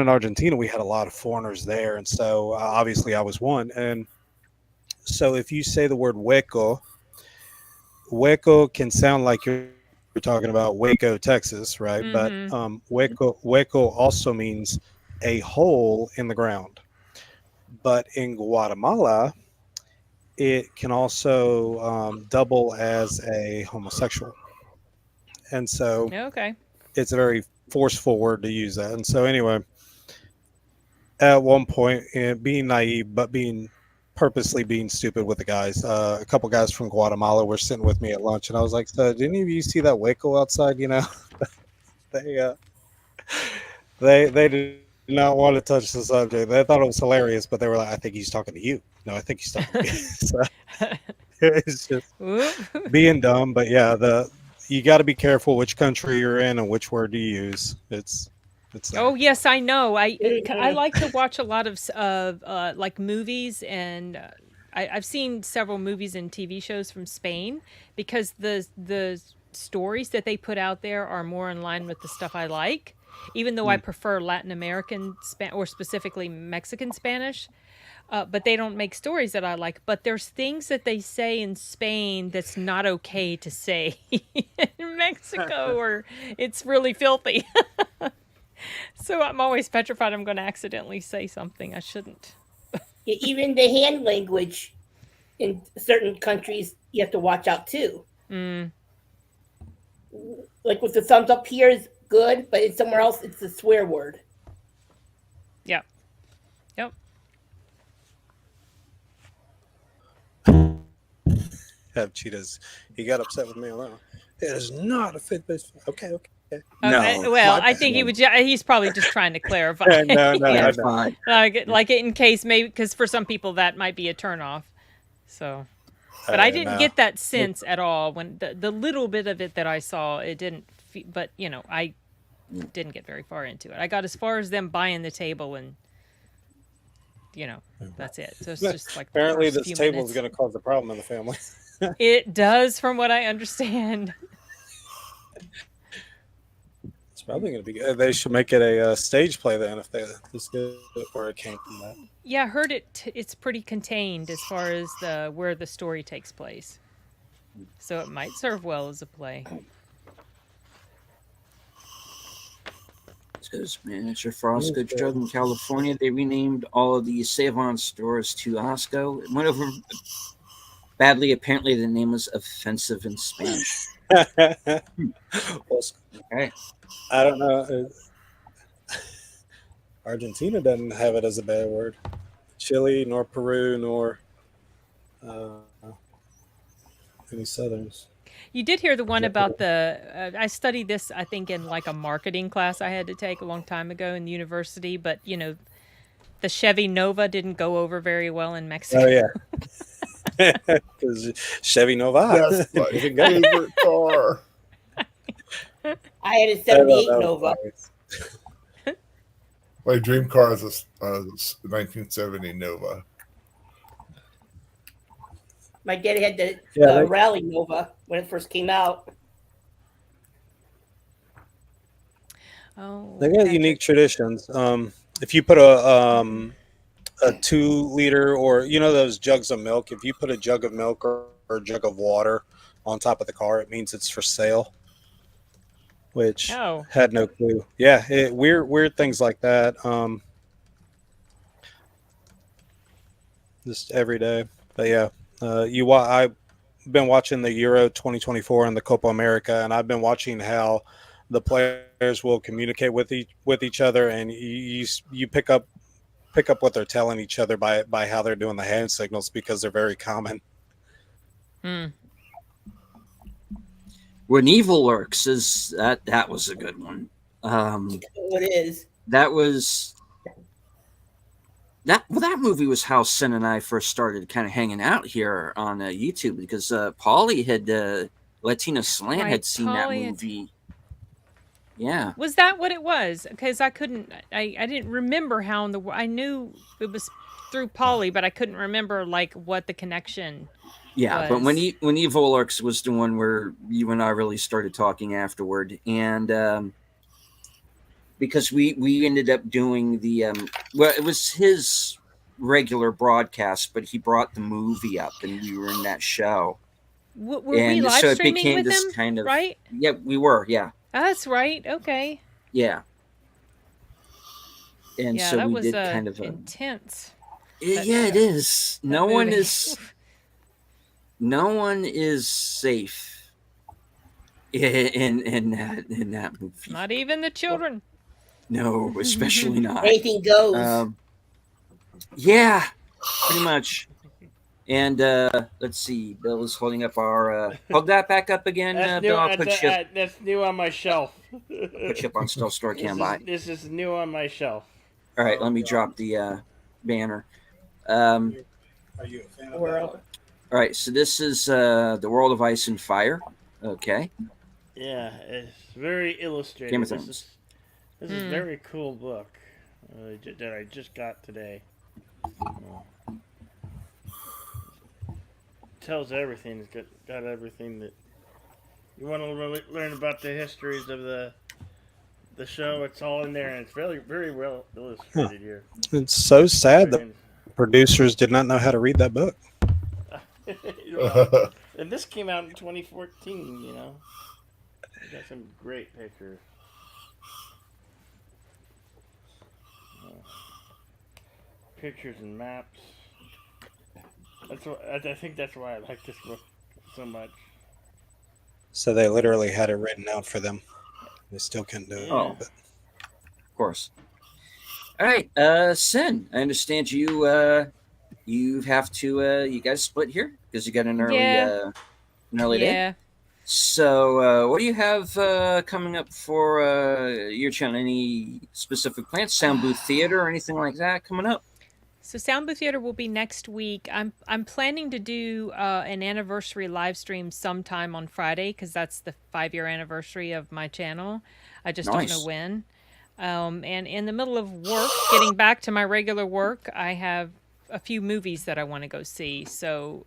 in Argentina, we had a lot of foreigners there, and so obviously I was one. And so, if you say the word hueco can sound like you're talking about Waco, Texas, right? Mhm. But hueco also means a hole in the ground. But in Guatemala, it can also double as a homosexual. And so Okay. it's a very forceful word to use that. And so anyway, at one point, being naive, but purposely being stupid with the guys, a couple guys from Guatemala were sitting with me at lunch, and I was like, so did any of you see that Waco outside? They did not want to touch the subject. They thought it was hilarious, but they were like, I think he's talking to you. No, I think he's talking to you. So it's just Oop. being dumb. But yeah, you got to be careful which country you're in and which word you use. It's Oh yes, I know. I like to watch a lot of like movies, and I've seen several movies and TV shows from Spain because the stories that they put out there are more in line with the stuff I like. Even though I prefer Latin American or specifically Mexican Spanish, but they don't make stories that I like. But there's things that they say in Spain that's not okay to say in Mexico, or it's really filthy. So I'm always petrified I'm going to accidentally say something I shouldn't. Even the hand language in certain countries, you have to watch out too. Like with the thumbs up here is good, but in somewhere else it's a swear word. Yep. Yep. have cheetahs. He got upset with me on that one. It is not a fit-based. Okay. No, I think he would. He's probably just trying to clarify. No. Yeah, fine. Like in case maybe because for some people that might be a turnoff. So, but I didn't get that sense at all when the little bit of it that I saw. It didn't. But I didn't get very far into it. I got as far as them buying the table and. That's it. So it's just like apparently the this first table few is going to cause a problem in the family. It does, from what I understand. It's probably going to be good. They should make it a stage play then if they this good where it came from that. Yeah, I heard it's pretty contained as far as where the story takes place. So it might serve well as a play. Says Manager Frost Goods Drug in California. They renamed all of the Save-On stores to Osco. One of them badly. Apparently, the name was offensive in Spanish. Okay. I don't know. Argentina doesn't have it as a bad word. Chile, nor Peru, nor any Southerns. You did hear the one about I studied this, I think, in like a marketing class I had to take a long time ago in the university. But, the Chevy Nova didn't go over very well in Mexico. Oh, yeah. Because Chevy Nova. That's my favorite car. I had a 78 Nova. My dream car is a 1970 Nova. My dad had the Rally Nova when it first came out. Oh, they got unique traditions. If you put a 2-liter or those jugs of milk, if you put a jug of milk or a jug of water on top of the car, it means it's for sale. Which had no clue. Yeah, weird things like that. Just every day. But yeah, I've been watching the Euro 2024 and the Copa America, and I've been watching how the players will communicate with each other, and you pick up what they're telling each other by how they're doing the hand signals, because they're very common. When Evil Lurks is that was a good one. It is. That movie was how Sin and I first started kind of hanging out here on YouTube, because Paulie had Latina Slant had seen that movie. Yeah. Was that what it was? Because I didn't remember how I knew it was through Paulie, but I couldn't remember like what the connection. Yeah, but when Evil Lurks was the one where you and I really started talking afterward, and because we ended up doing the it was his regular broadcast, but he brought the movie up, and we were in that show. Were we live streaming with him? Kind of, right? Yeah, we were. Yeah, that's right. Okay. Yeah. And yeah, so that we was did kind of intense. Yeah, it is. No one is safe in that movie. Not even the children. No, especially not. Anything goes. Yeah, pretty much. And let's see. Bill is holding up our. Hold that back up again, Bill. I'll put that's new on my shelf. Put you up on Stealth Store Cam by. This is new on my shelf. All right, let me drop the banner. Are you a fan of that? All right, so this is the World of Ice and Fire. Okay. Yeah, it's very illustrated. Game of Thrones. This is a very cool book that I just got today. Tells everything. It's got everything that you want to learn about the histories of the show. It's all in there, and it's very, very well illustrated here. It's so sad that producers did not know how to read that book. And this came out in 2014, you know. It got some great pictures. Pictures and maps. That's what I think. That's why I like this book so much. So they literally had it written out for them. They still can't do it. Oh, of course. All right, Sin. I understand you. You have to. You guys split here because you got an early day. So, what do you have coming up for your channel? Any specific plans? Sound booth theater or anything like that coming up? So Sound Booth Theater will be next week. I'm planning to do an anniversary live stream sometime on Friday because that's the 5-year anniversary of my channel. I just don't know when. And in the middle of work, getting back to my regular work, I have a few movies that I want to go see. So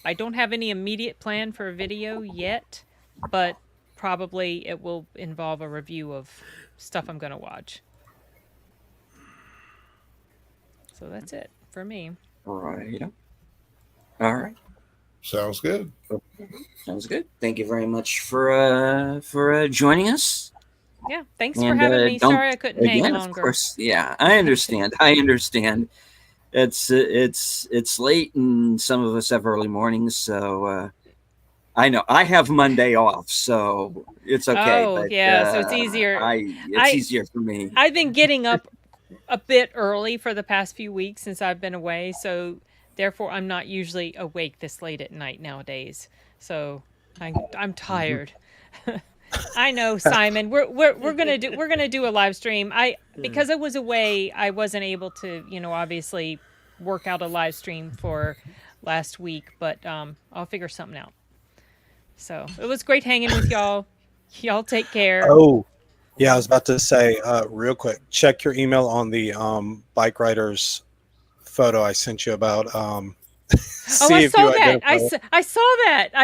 I don't have any immediate plan for a video yet, but probably it will involve a review of stuff I'm going to watch. So that's it for me. Right. All right. Sounds good. Sounds good. Thank you very much for joining us. Yeah, thanks for having me. Sorry I couldn't hang longer. Of course, yeah, I understand. I understand. It's late, and some of us have early mornings, so I know I have Monday off, so it's okay. Oh, but, yeah, so it's easier. It's easier for me. I've been getting up a bit early for the past few weeks since I've been away, so therefore I'm not usually awake this late at night nowadays. So I'm tired. I know, Simon. We're gonna do a live stream. Because I was away, I wasn't able to, obviously work out a live stream for last week, but I'll figure something out. So it was great hanging with y'all. Y'all take care. Oh, yeah, I was about to say real quick, check your email on the bike riders photo I sent you about. I saw that. I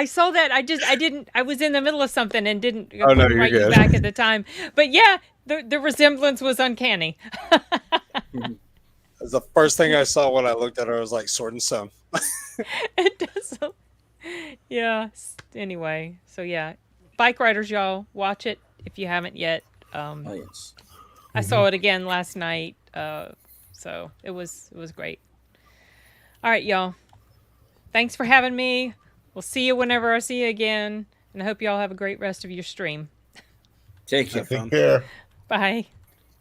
saw that. I was in the middle of something and didn't write you back at the time. But yeah, the resemblance was uncanny. The first thing I saw when I looked at her, I was like, Sword and Stone. It does. Yeah. Anyway, so yeah, bike riders, y'all, watch it if you haven't yet. Yes. I saw it again last night. So it was great. All right, y'all. Thanks for having me. We'll see you whenever I see you again, and I hope y'all have a great rest of your stream. Take care. Take care. Bye.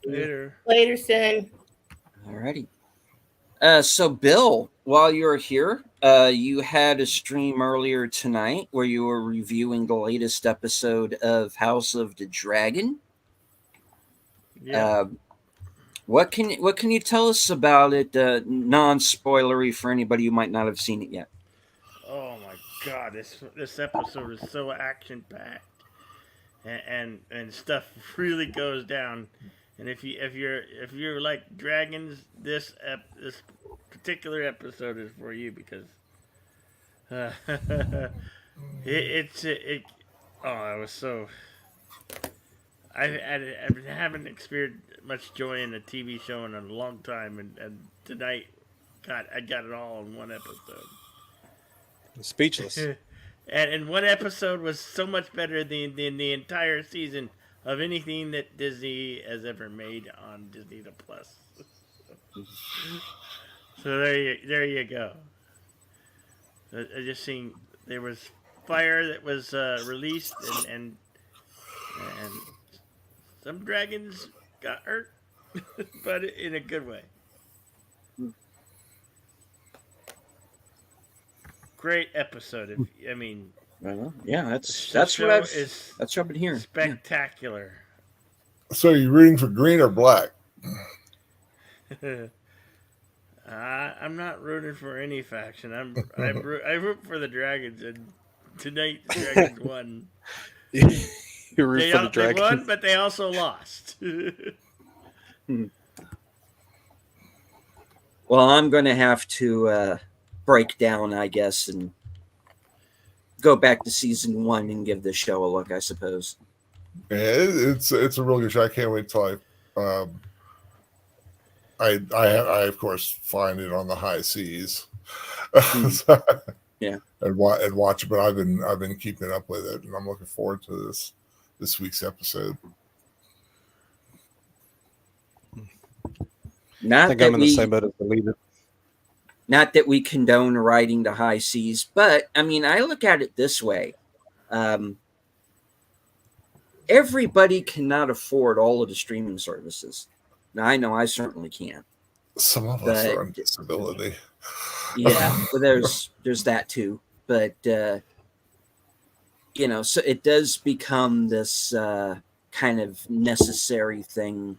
Later, son. Alrighty. So Bill, while you're here, you had a stream earlier tonight where you were reviewing the latest episode of House of the Dragon. Yeah. What can you tell us about it, non-spoilery for anybody who might not have seen it yet? Oh my God, this episode is so action packed, and stuff really goes down. And if you're like dragons, this particular episode is for you because it I was so I haven't experienced much joy in a TV show in a long time, and tonight, I got it all in one episode. Speechless. And one episode was so much better than the entire season of anything that Disney has ever made on Disney Plus. So there you go. I just seen there was fire that was released and some dragons got hurt, but in a good way. Great episode. Yeah, that's what I've been hearing. Spectacular. So are you rooting for green or black? I'm not rooting for any faction. I root for the dragons, and tonight the dragons won. You root for the dragons. They won, but they also lost. Well, I'm going to have to break down, I guess, and go back to season 1 and give the show a look, I suppose. Yeah, it's a really good show. I can't wait till I of course find it on the high seas. Yeah, and watch it. But I've been keeping up with it, and I'm looking forward to this week's episode. I think I'm in the same boat as the leader. Not that we condone riding to high seas, but I look at it this way. Everybody cannot afford all of the streaming services. Now, I know I certainly can't. Some of us are on disability. Yeah, well, there's that too. But, so it does become this kind of necessary thing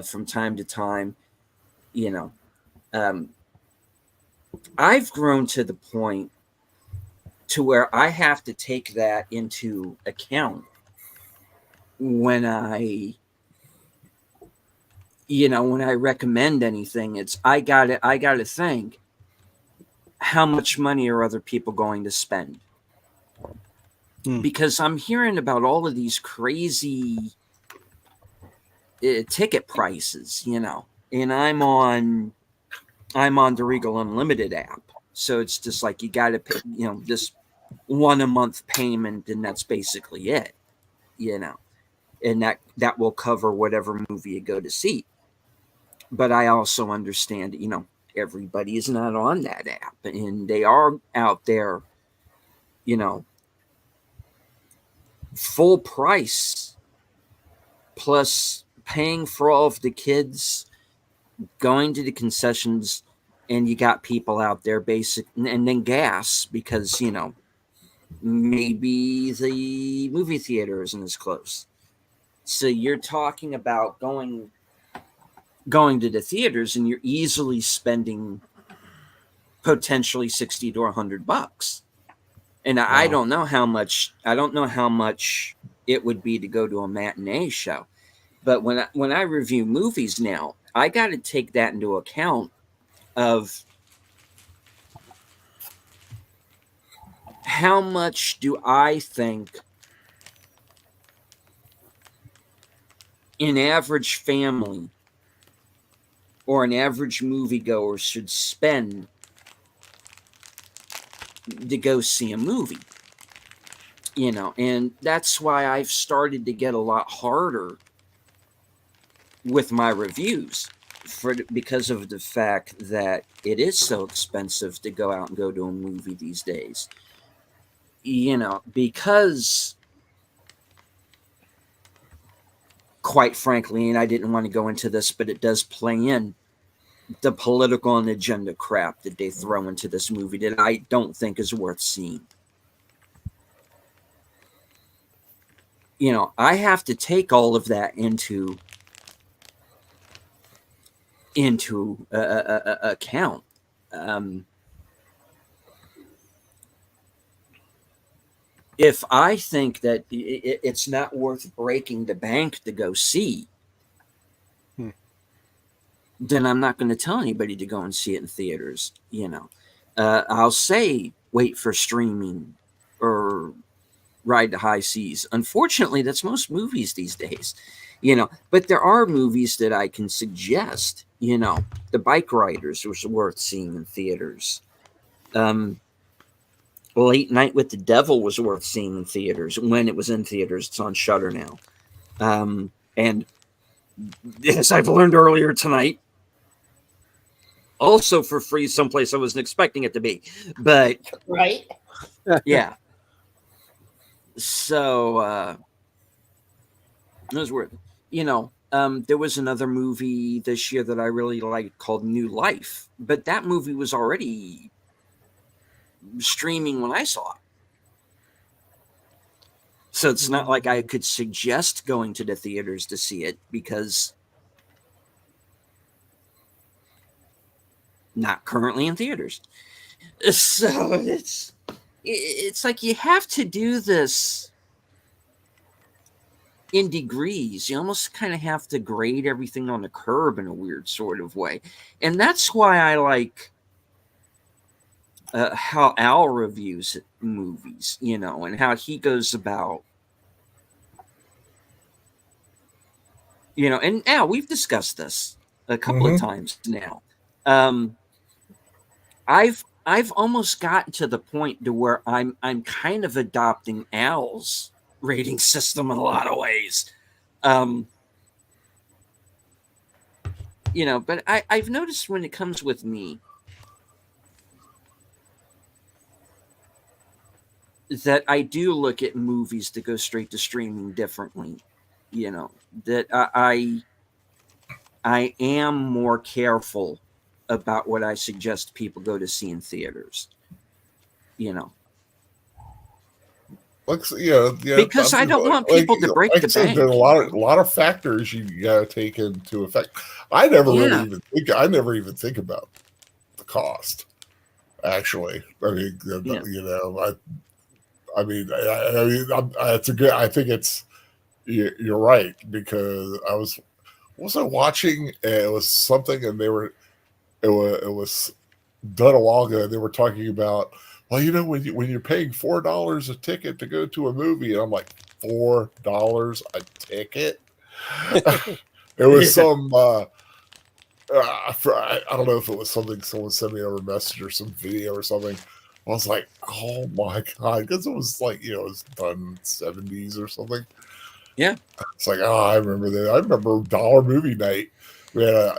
from time to time. I've grown to the point to where I have to take that into account when I recommend anything. It's I gotta think, how much money are other people going to spend? because I'm hearing about all of these crazy ticket prices, you know, and I'm on the Regal Unlimited app, so it's just like you got to pay, you know, this one a month payment, and that's basically it, you know, and that will cover whatever movie you go to see. But I also understand, you know, everybody is not on that app, and they are out there, you know, full price plus paying for all of the kids, going to the concessions, and you got people out there basic, and then gas, because, you know, maybe the movie theater isn't as close. So you're talking about going to the theaters, and you're easily spending potentially $60 to $100. And Wow. I don't know how much it would be to go to a matinee show. But when I review movies now, I got to take that into account of how much do I think an average family or an average moviegoer should spend to go see a movie, you know. And that's why I've started to get a lot harder with my reviews, because of the fact that it is so expensive to go out and go to a movie these days, you know, because quite frankly, and I didn't want to go into this, but it does play in, the political and agenda crap that they throw into this movie that I don't think is worth seeing. You know, I have to take all of that into account. If I think that it's not worth breaking the bank to go see, then I'm not going to tell anybody to go and see it in theaters. You know, I'll say wait for streaming or ride the high seas. Unfortunately, that's most movies these days. You know, but there are movies that I can suggest. You know, The Bike Riders was worth seeing in theaters. Late Night with the Devil was worth seeing in theaters when it was in theaters. It's on Shudder now. And as I've learned earlier tonight, also for free someplace I wasn't expecting it to be. But right. Yeah. So it was worth, you know, there was another movie this year that I really liked called New Life, but that movie was already streaming when I saw it. So it's not like I could suggest going to the theaters to see it, because not currently in theaters. So it's like you have to do this in degrees. You almost kind of have to grade everything on the curb in a weird sort of way. And that's why I like how Al reviews movies, you know, and how he goes about, you know, and Al, we've discussed this a couple of times now. I've almost gotten to the point to where I'm kind of adopting Al's rating system in a lot of ways. You know, but I've noticed when it comes with me that I do look at movies that go straight to streaming differently. You know, that I am more careful about what I suggest people go to see in theaters. You know, yeah, because I don't want people to break the bank. There's a lot of factors you gotta take into effect. I never even think about the cost. Actually, I mean, you know, I mean, it's a good. I think it's you're right, because I was watching, it was something, and it was done a while ago. They were talking about, well, when you're paying $4 a ticket to go to a movie, and I'm like, $4 a ticket? It was some. I don't know if it was something someone sent me over message or some video or something. I was like, oh my god, because it was like it was done in the 70s or something. Yeah, it's like I remember that. I remember dollar movie night. We had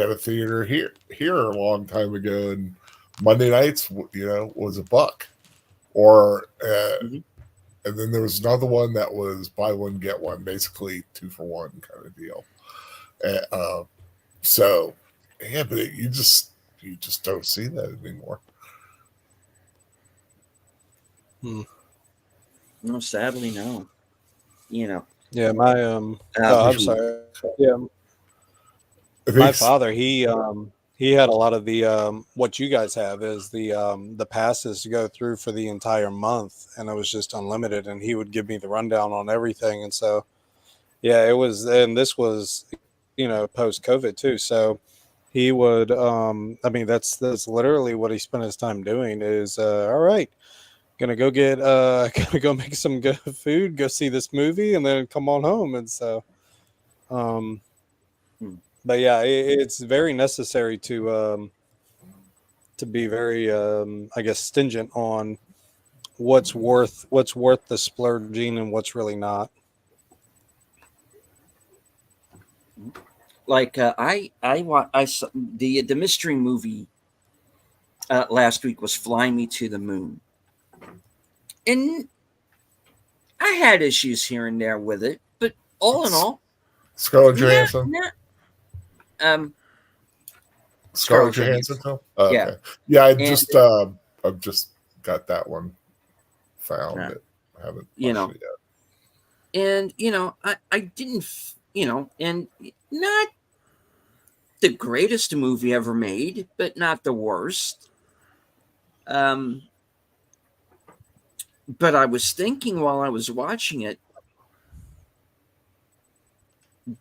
a theater here a long time ago, and Monday nights was $1, or and then there was another one that was buy one get one, basically 2 for 1 kind of deal. So, yeah, but you just don't see that anymore. No, sadly, no. Yeah, my I'm sorry. Yeah, my father, he had a lot of the what you guys have is the passes to go through for the entire month, and it was just unlimited, and he would give me the rundown on everything. And so yeah, it was, and this was post COVID too, so he would I mean that's literally what he spent his time doing is all right, gonna go get gonna go make some good food, go see this movie, and then come on home. And so but yeah, it's very necessary to be very I guess stingent on what's worth the splurging and what's really not. Like I saw the mystery movie last week was Fly Me to the Moon, and I had issues here and there with it, but all in all, Scarlett Johansson. Scarlett Johansson. Oh, okay. Yeah, I've just got that one found. It. I haven't watched it yet. And I didn't and not the greatest movie ever made, but not the worst. But I was thinking while I was watching it,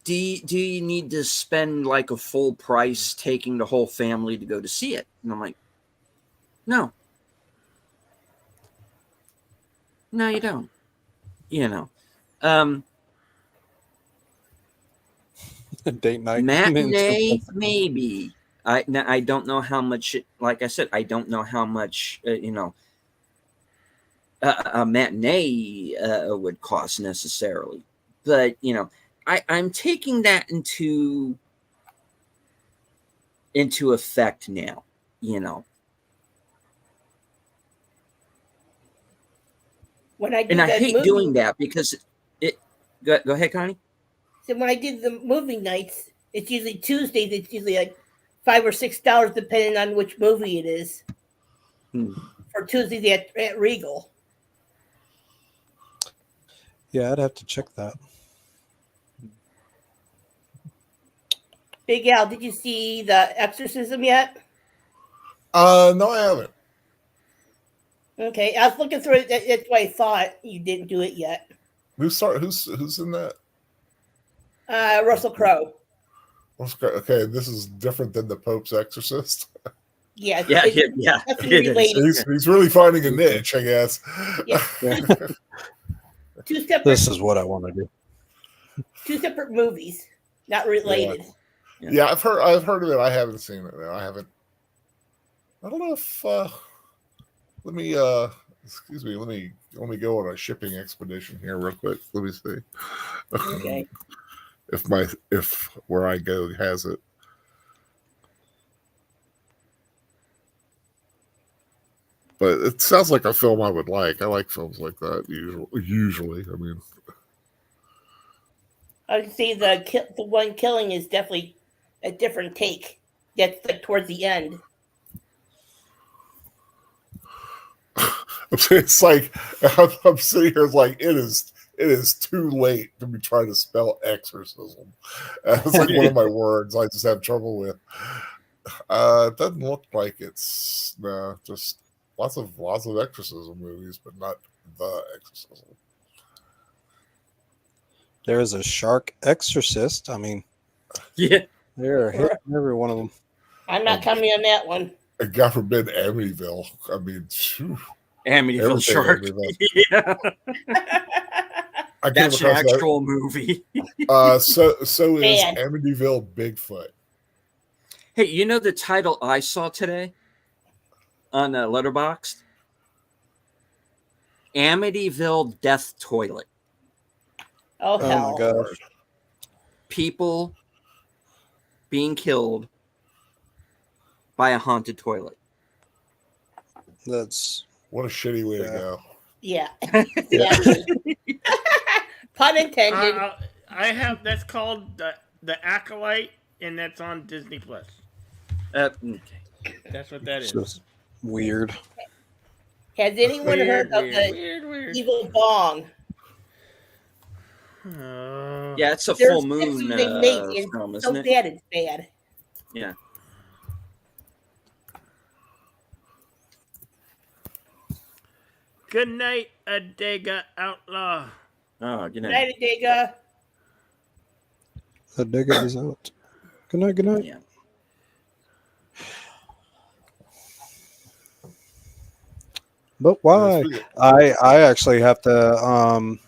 do you need to spend like a full price taking the whole family to go to see it? And I'm like, no, you don't. Date night, matinee, maybe. I don't know how much. Like I said, I don't know how much a matinee would cost necessarily, but I'm taking that into effect now. When I and I hate doing that because it. Go ahead, Connie. So when I did the movie nights, it's usually Tuesdays. It's usually like $5 or $6, depending on which movie it is. For Tuesdays at Regal. Yeah, I'd have to check that. Big Al, did you see The Exorcism yet? No, I haven't. Okay, I was looking through it. That's why I thought you didn't do it yet. Who's in that? Russell Crowe. Okay, this is different than the Pope's Exorcist. Yeah. He's really finding a niche, I guess. Yeah. Two separate. This is what I want to do. Two separate movies, not related. Yeah, I've heard of it. I haven't seen it. I haven't. I don't know if. Let me. Excuse me. Let me go on a shipping expedition here real quick. Let me see. Okay. If where I go has it. But it sounds like a film I would like. I like films like that usually. I mean, I can see the one killing is definitely a different take. That's like towards the end. It's like I'm sitting here like it is too late to be trying to spell exorcism. It's like one of my words I just have trouble with. It doesn't look like it's just lots of exorcism movies, but not The Exorcism. There is a shark exorcist. I mean, yeah, they're hitting every one of them. I'm not coming on that one. And God forbid Amityville. I mean, phew, Amityville everything Shark. Amityville. Yeah, I came that's an across that. actual movie. So is Man. Amityville Bigfoot. Hey, you know the title I saw today on Letterboxd? Amityville Death Toilet. Oh, Oh hell. my gosh. People being killed by a haunted toilet. That's What a shitty way to Yeah. go. Yeah. Exactly. Pun intended. I have that's called the Acolyte, and that's on Disney Plus. Okay. That's what that is. just weird. Has anyone heard of the weird. evil bong? Yeah, it's a There's full moon pictures they make, and film, so isn't it? bad it's bad. Yeah. Good night, Adega Outlaw. Oh, you know. Night, Adega. The digger is out. Good night. Good night. Yeah. But why? I actually have to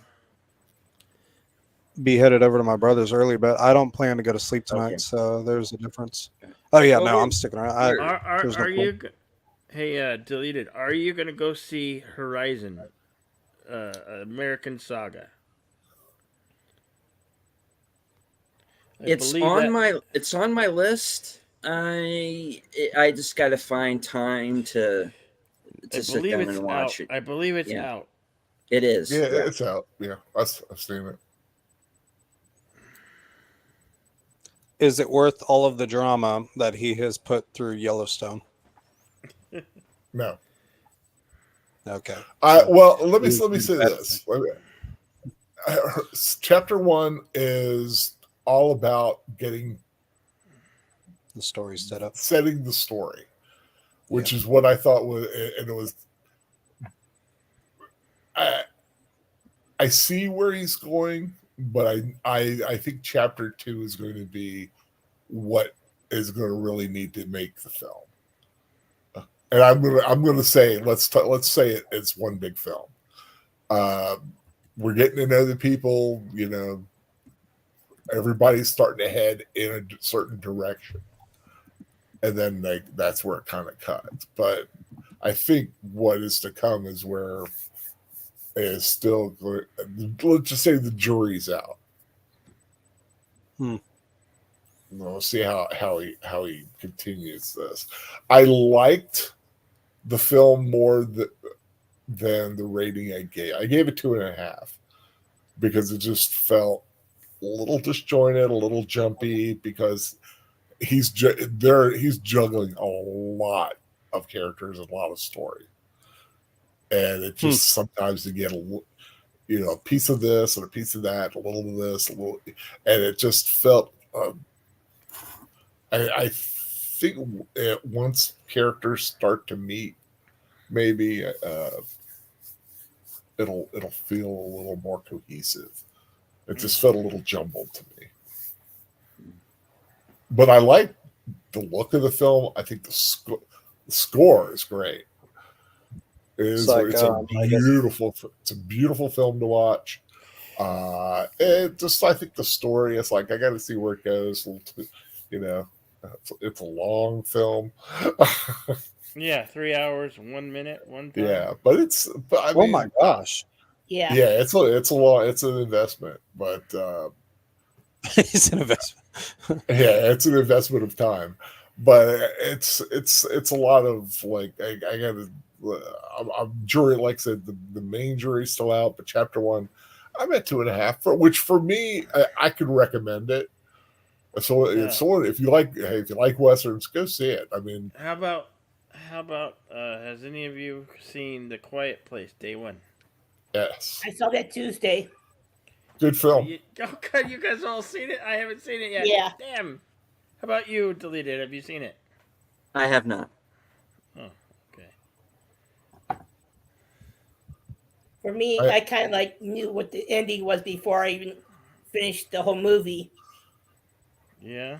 be headed over to my brother's early, but I don't plan to go to sleep tonight, Okay. so there's a difference. Oh yeah, Well, no, we're- I'm sticking around. there's no Are point. you? Hey, deleted. Are you gonna go see Horizon, American Saga? It's on my list. I just got to find time to sit down and watch it. I believe it's Yeah. out. It is. Yeah, it's out. Yeah, I've seen it. Is it worth all of the drama that he has put through Yellowstone? No. Okay. Well, let me say this. Chapter 1 is all about getting The story's set up. setting the story, which is what I thought was, and it was. I see where he's going, but I think chapter 2 is going to be what is going to really need to make the film. And I'm gonna say let's say it's one big film. We're getting to know the people. You know, everybody's starting to head in a certain direction, and then that's where it kind of cuts. But I think what is to come is where is still. Let's just say the jury's out. We'll see how he continues this. I liked the film more than the rating I gave. I gave it 2.5 because it just felt a little disjointed, a little jumpy because he's juggling a lot of characters, a lot of story, and it just sometimes you get a piece of this and a piece of that, a little of this, a little, and it just felt. I think once characters start to meet, maybe it'll feel a little more cohesive. It just felt a little jumbled to me, but I like the look of the film. I think the score is great. It's a beautiful film to watch. I think the story is like I got to see where it goes. It's a long film. Yeah, 3 hours, 1 minute, 1 time. Yeah, but I mean, Oh my gosh. Yeah. Yeah, it's an investment, but It's an investment. yeah, it's an investment of time. But it's a lot of like I gotta. I'm jury, like I said, the main jury's still out, but chapter 1, I'm at 2.5, which for me, I could recommend it. So if you like westerns, go see it. I mean, how about has any of you seen The Quiet Place Day 1? Yes, I saw that Tuesday. good film. You guys all seen it? I haven't seen it yet. Yeah. Damn. How about you, Deleted? Have you seen it? I have not. Oh, okay. For me, I kind of like knew what the ending was before I even finished the whole movie. Yeah.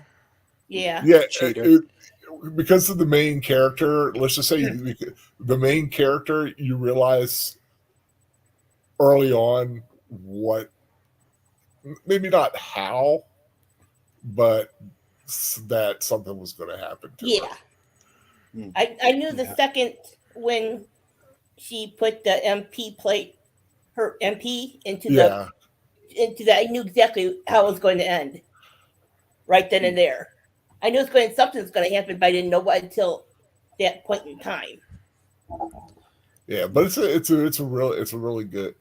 Yeah. Yeah, Cheater. because of the main character. Let's just say the main character. You realize early on what, maybe not how, but that something was going to happen to her. Yeah. I knew the second when she put the MP plate, her MP into Yeah. that, I knew exactly how it was going to end. Right then and there. I knew something was going to happen, but I didn't know what until that point in time. Yeah, but it's a really good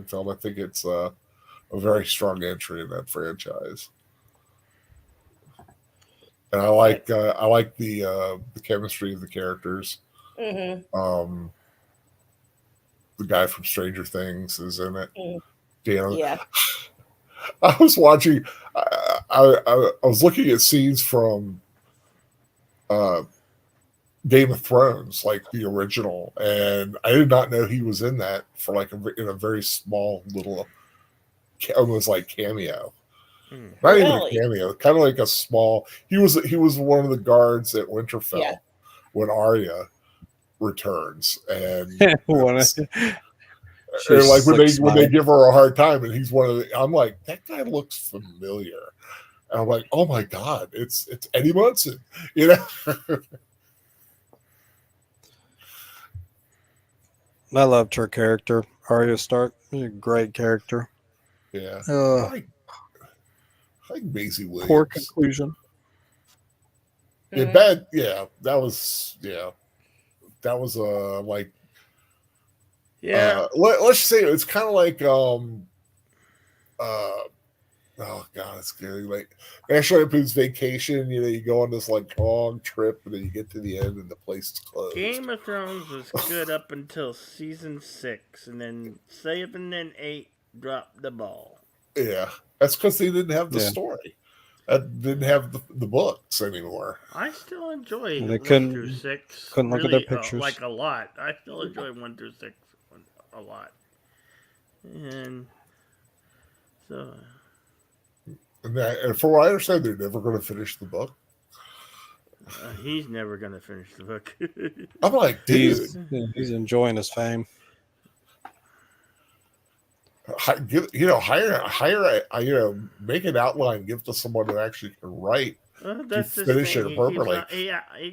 film. I think it's a very strong entry in that franchise, and I like the chemistry of the characters. Mm-hmm. The guy from Stranger Things is in it. Dan, Yeah. I was watching. I was looking at scenes from Game of Thrones, like the original, and I did not know he was in that for in a very small little, almost like cameo. Not even a cameo, kind of like a small. He was one of the guards at Winterfell when Arya returns, and like when they give her a hard time, and he's one of the. I'm like, that guy looks familiar, and I'm like, oh my god, it's Eddie Munson, you know. I loved her character, Arya Stark. She's a great character. Yeah, I like Maisie Williams. Poor conclusion. Yeah, bad. Yeah, that was like. Yeah. Let's say it's kind of like oh god, it's scary. Like National Lampoon's Vacation. You know, you go on this like long trip, and then you get to the end, and the place is closed. Game of Thrones was good up until season 6, and then 7 and 8 dropped the ball. Yeah, that's because they didn't have the story. Didn't have the books anymore. I still enjoy They 1 through 6. Couldn't look at their pictures. Like a lot. I still enjoy 1 through 6 a lot. And so. And for what I understand, they're never going to finish the book. He's never going to finish the book. I'm like, dude, he's enjoying his fame. Hire, make an outline, give to someone who actually can write. That's finish it appropriately.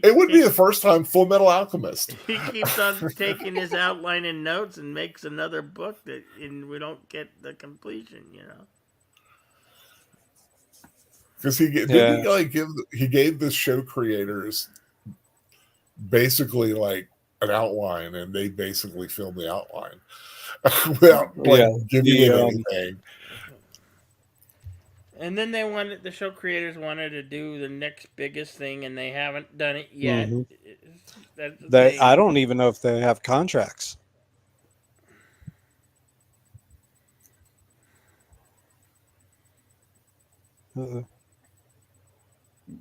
It would be the first time Full Metal Alchemist. He keeps on taking his outline and notes and makes another book and we don't get the completion, you know. Because he gave the show creators basically like an outline, and they basically filmed the outline without giving it anything. And then the show creators wanted to do the next biggest thing, and they haven't done it yet. Mm-hmm. I don't even know if they have contracts.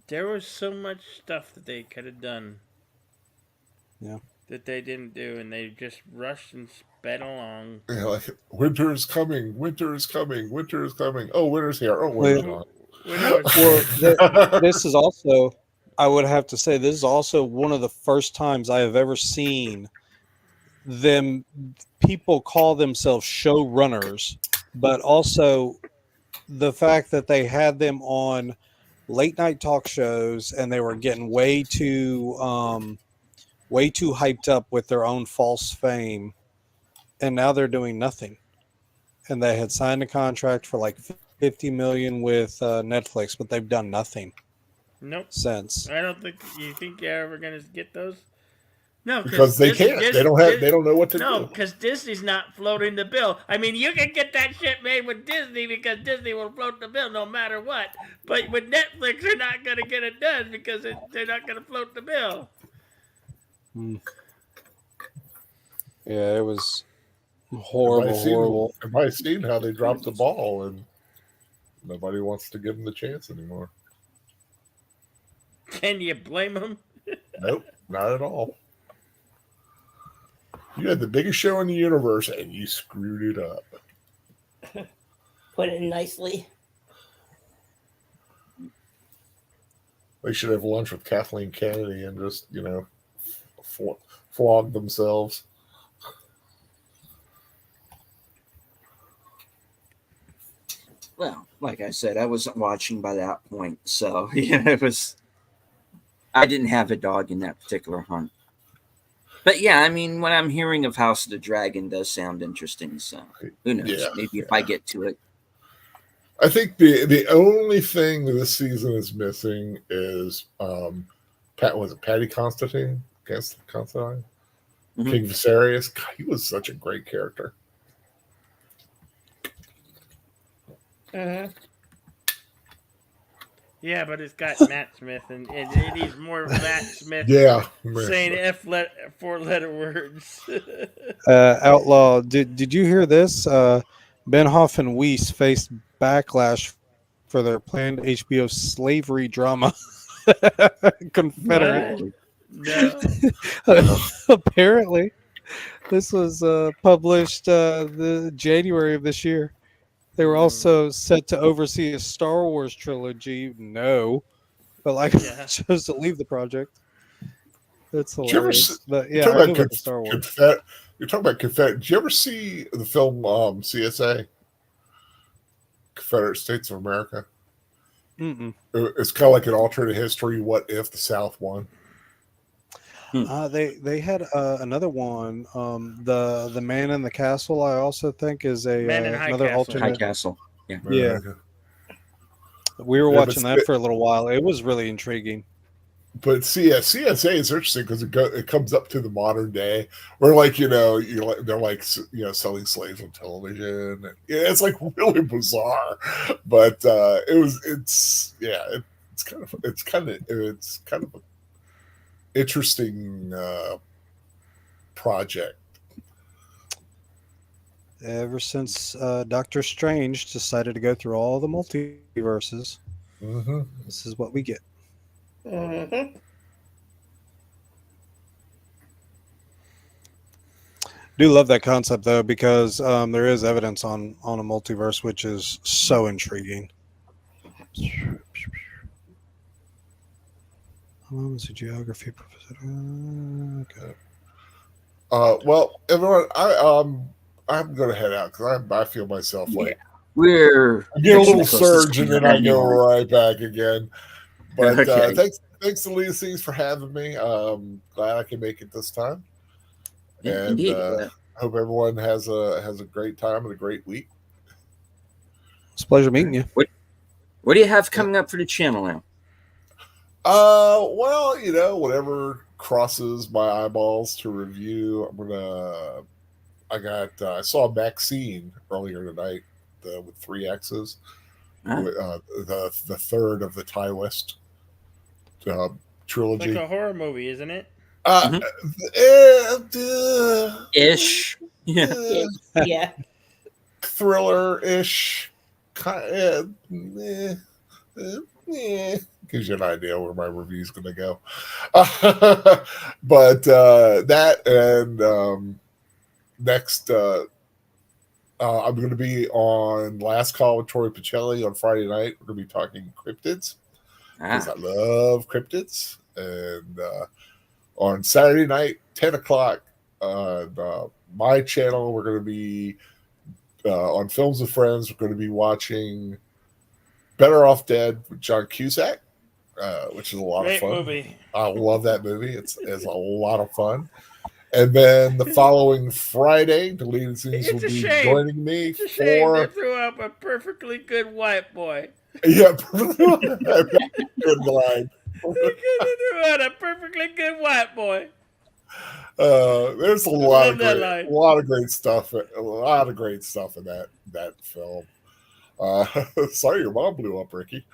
There was so much stuff that they could have done. Yeah. That they didn't do, and they just rushed and sped along. Yeah, like winter is coming, winter is coming, winter is coming. Oh, winter's here. Oh, winter's gone. Well, this is also, I would have to say, this is also one of the first times I have ever seen people call themselves showrunners, but also the fact that they had them on late night talk shows, and they were getting way too hyped up with their own false fame, and now they're doing nothing. And they had signed a contract for like $50 million with Netflix, but they've done nothing. Nope. Since I don't think you think you're ever gonna get those. No, because they can't. They don't know what to do. No, because Disney's not floating the bill. I mean, you can get that shit made with Disney because Disney will float the bill no matter what. But with Netflix, they're not going to get it done because they're not going to float the bill. Yeah, it was horrible. Have I seen how they dropped the ball and nobody wants to give them the chance anymore? Can you blame them? Nope, not at all. You had the biggest show in the universe, and you screwed it up. Put it nicely. They should have lunch with Kathleen Kennedy and just flog themselves. Well, like I said, I wasn't watching by that point, so yeah, it was. I didn't have a dog in that particular hunt. But yeah, I mean, what I'm hearing of House of the Dragon does sound interesting. So who knows? Yeah, Maybe if I get to it. I think the only thing this season is missing is Patty Constantine? Constantine? Mhm. King Viserys. God, he was such a great character. Yeah, but it's got Matt Smith, and it needs more Matt Smith Yeah. saying four-letter words. Outlaw, did you hear this? Benhoff and Weiss faced backlash for their planned HBO slavery drama, Confederate. No. Apparently, this was published the January of this year. They were also set to oversee a Star Wars trilogy. No, but Yeah. chose to leave the project. That's Did you ever hilarious. But you're yeah, I talking knew about about the Star Wars. You're talking about Confederate. Did you ever see the film CSA? Confederate States of America? Mm-mm. It's kind of like an alternate history. What if the South won? They had another one. The Man in the Castle. I also think is a Man in High another Castle. alternate. High Castle. Yeah. Yeah. We were Yeah, watching that for a little while. It was really intriguing. But CSA is interesting because it comes up to the modern day where, like, they're like, selling slaves on television. And, it's like really bizarre, but it's kind of an interesting project. Ever since Doctor Strange decided to go through all the multiverses, this is what we get. Do love that concept though, because there is evidence on a multiverse, which is so intriguing. How was a geography professor? Okay. Well, everyone, I'm gonna head out because I feel myself like We're I get a little close to surge and then I go anymore. right back again. But Okay. thanks to Lisa C's for having me. Glad I can make it this time. Yeah, And indeed. hope everyone has a great time and a great week. It's a pleasure meeting you. What do you have coming up for the channel now? Well, whatever crosses my eyeballs to review. I saw Maxine earlier tonight with 3 X's. The third of the Ty West trilogy. It's like a horror movie, isn't it? Ish. Yeah. Yeah. Thriller-ish. Gives you an idea where my review's going to go. But that and next, I'm going to be on Last Call with Tori Pacelli on Friday night. We're going to be talking cryptids because I love cryptids. And on Saturday night, 10 o'clock on my channel, we're going to be on Films with Friends. We're going to be watching Better Off Dead with John Cusack, which is a lot of fun. Movie. I love that movie. It's a lot of fun. And then the following Friday, Deleted Scenes will be joining me It's a shame for... they threw up a perfectly good white boy. Yeah, good line. They threw out a perfectly good white boy. There's a lot of great stuff. A lot of great stuff in that film. Sorry, your mom blew up, Ricky.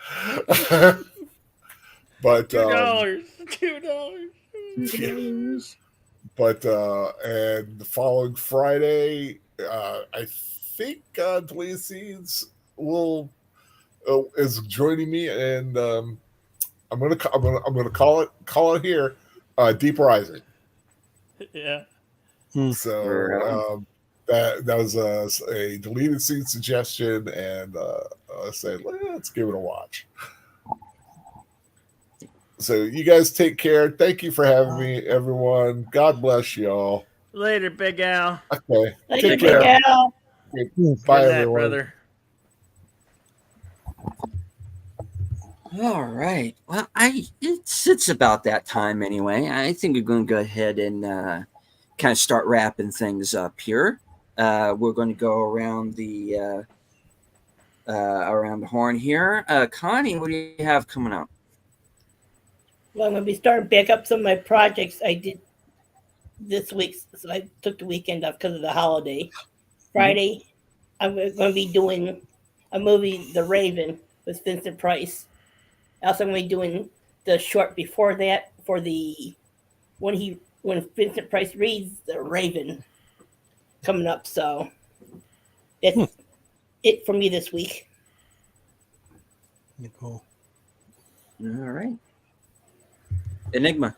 But $2. But and the following Friday, I think Deleted Scenes is joining me, and I'm gonna call it here, Deep Rising. Yeah. So that was a Deleted Scene suggestion, and I said let's give it a watch. So you guys take care. Thank you for having me, everyone. God bless y'all. Later, Big Al. Okay. Later, Take Big care. Al. Bye, Good night, everyone. brother. All right. Well, it's about that time anyway. I think we're going to go ahead and kind of start wrapping things up here. We're going to go around the horn here. Connie, what do you have coming up? Well, I'm going to be starting back up some of my projects I did this week. So I took the weekend off because of the holiday. Friday, I'm going to be doing a movie, The Raven, with Vincent Price. Also, I'm going to be doing the short before that for the when Vincent Price reads The Raven coming up. So that's it for me this week. Cool. All right. Enigma.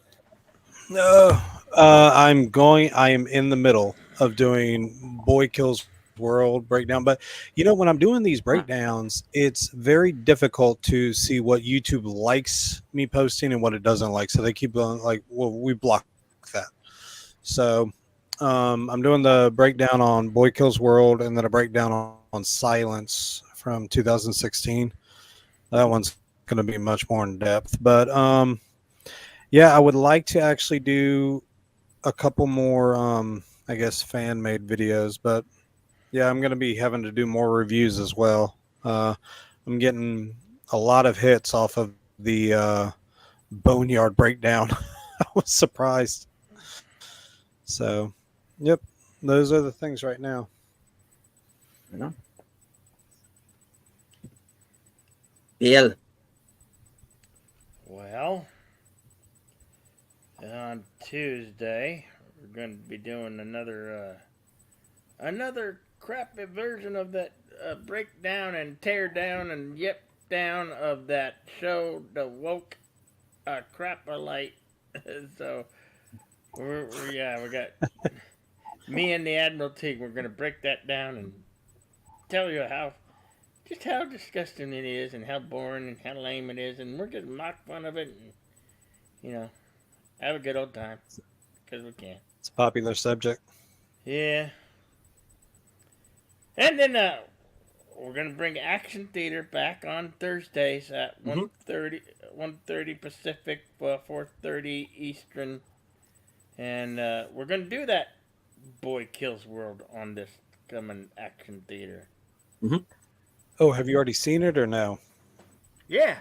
No, I am in the middle of doing Boy Kills World breakdown, but when I'm doing these breakdowns, it's very difficult to see what YouTube likes me posting and what it doesn't like. So they keep going like, well, we block that. So I'm doing the breakdown on Boy Kills World and then a breakdown on Silence from 2016. That one's going to be much more in depth, but yeah, I would like to actually do a couple more, I guess, fan made videos, but yeah, I'm going to be having to do more reviews as well. I'm getting a lot of hits off of the Boneyard breakdown. I was surprised. So, yep, those are the things right now. Bill. Well, on Tuesday, we're going to be doing another crappy version of that breakdown and tear down and yip down of that show, The Woke Crap-A-Lite. So, we got me and the Admiralty. We're going to break that down and tell you how disgusting it is and how boring and how lame it is, and we're just mock fun of it and, have a good old time because we can. It's a popular subject. Yeah. And then we're going to bring Action Theater back on Thursdays at 1:30 Pacific, 4:30 Eastern. And we're going to do that Boy Kills World on this coming Action Theater. Oh, have you already seen it or no? Yeah.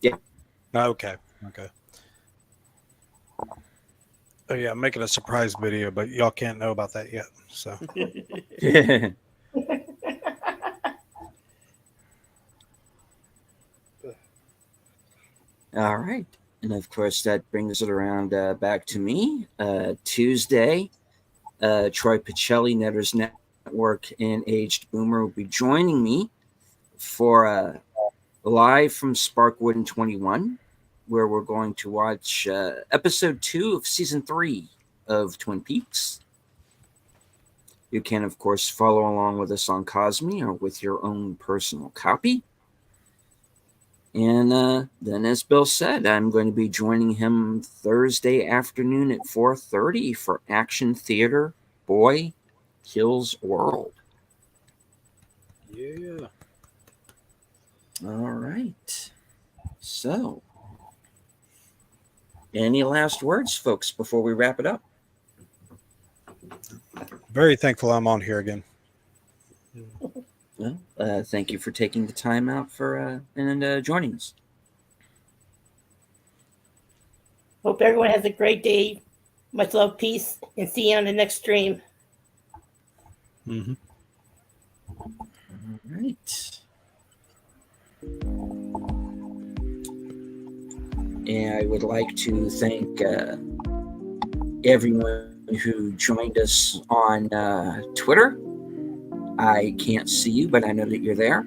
Yeah. Okay. Oh yeah, I'm making a surprise video, but y'all can't know about that yet. So. All right. And of course, that brings it around back to me. Tuesday, Troy Pacelli, Netters Network, and Aged Boomer will be joining me for live from Sparkwood in 21, where we're going to watch episode 2 of season 3 of Twin Peaks. You can, of course, follow along with us on Cosme or with your own personal copy. And then, as Bill said, I'm going to be joining him Thursday afternoon at 4:30 for Action Theater Boy Kills World. Yeah. All right. So, any last words, folks, before we wrap it up? Very thankful I'm on here again. Well, thank you for taking the time out for and joining us. Hope everyone has a great day. Much love, peace, and see you on the next stream. Mm-hmm. All right. And I would like to thank everyone who joined us on Twitter. I can't see you, but I know that you're there.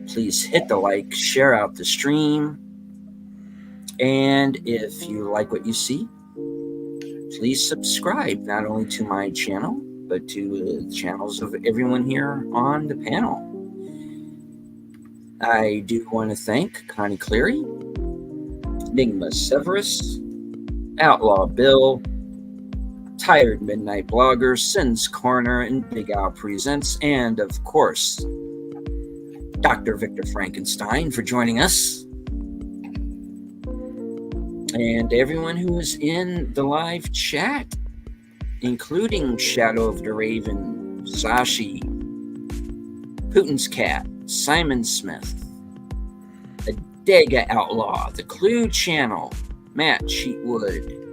Please hit the like, share out the stream. And if you like what you see, please subscribe not only to my channel, but to the channels of everyone here on the panel. I do want to thank Connie Cleary, Enigma Severus, Outlaw Bill, Tired Midnight Blogger, Sin's Corner, and Big Al Presents, and of course, Dr. Victor Frankenstein for joining us. And everyone who is in the live chat, including Shadow of the Raven, Zashi, Putin's Cat, Simon Smith, Adega Outlaw, The Clue Channel, Matt Cheatwood,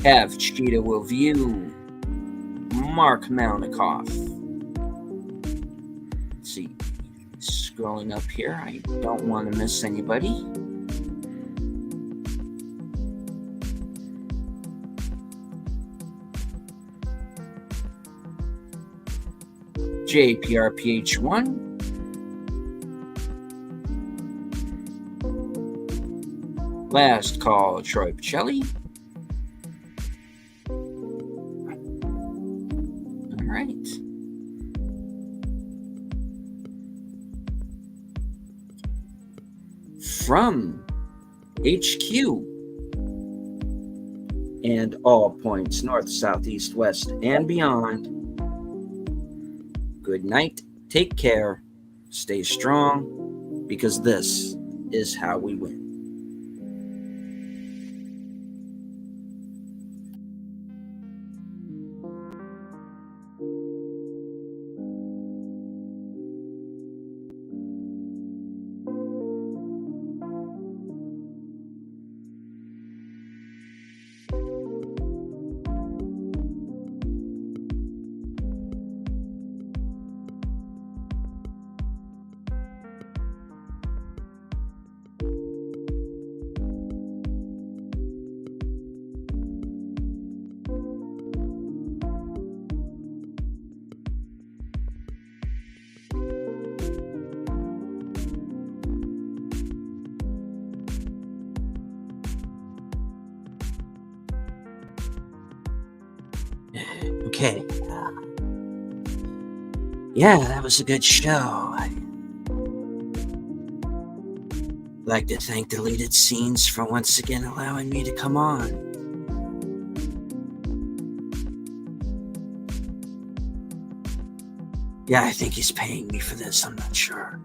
Have Cheetah Will View, Mark Malnikoff. Let's see, scrolling up here, I don't want to miss anybody. JPRPH1, Last Call, Troy Pacelli. All right. From HQ and all points north, south, east, west, and beyond, good night, take care, stay strong, because this is how we win. Okay. Yeah, that was a good show. I'd like to thank Deleted Scenes for once again allowing me to come on. Yeah, I think he's paying me for this, I'm not sure.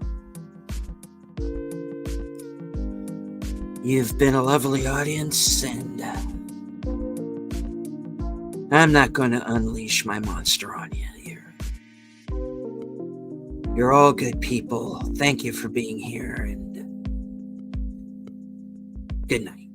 You've been a lovely audience, and I'm not going to unleash my monster on you here. You're all good people. Thank you for being here, and good night.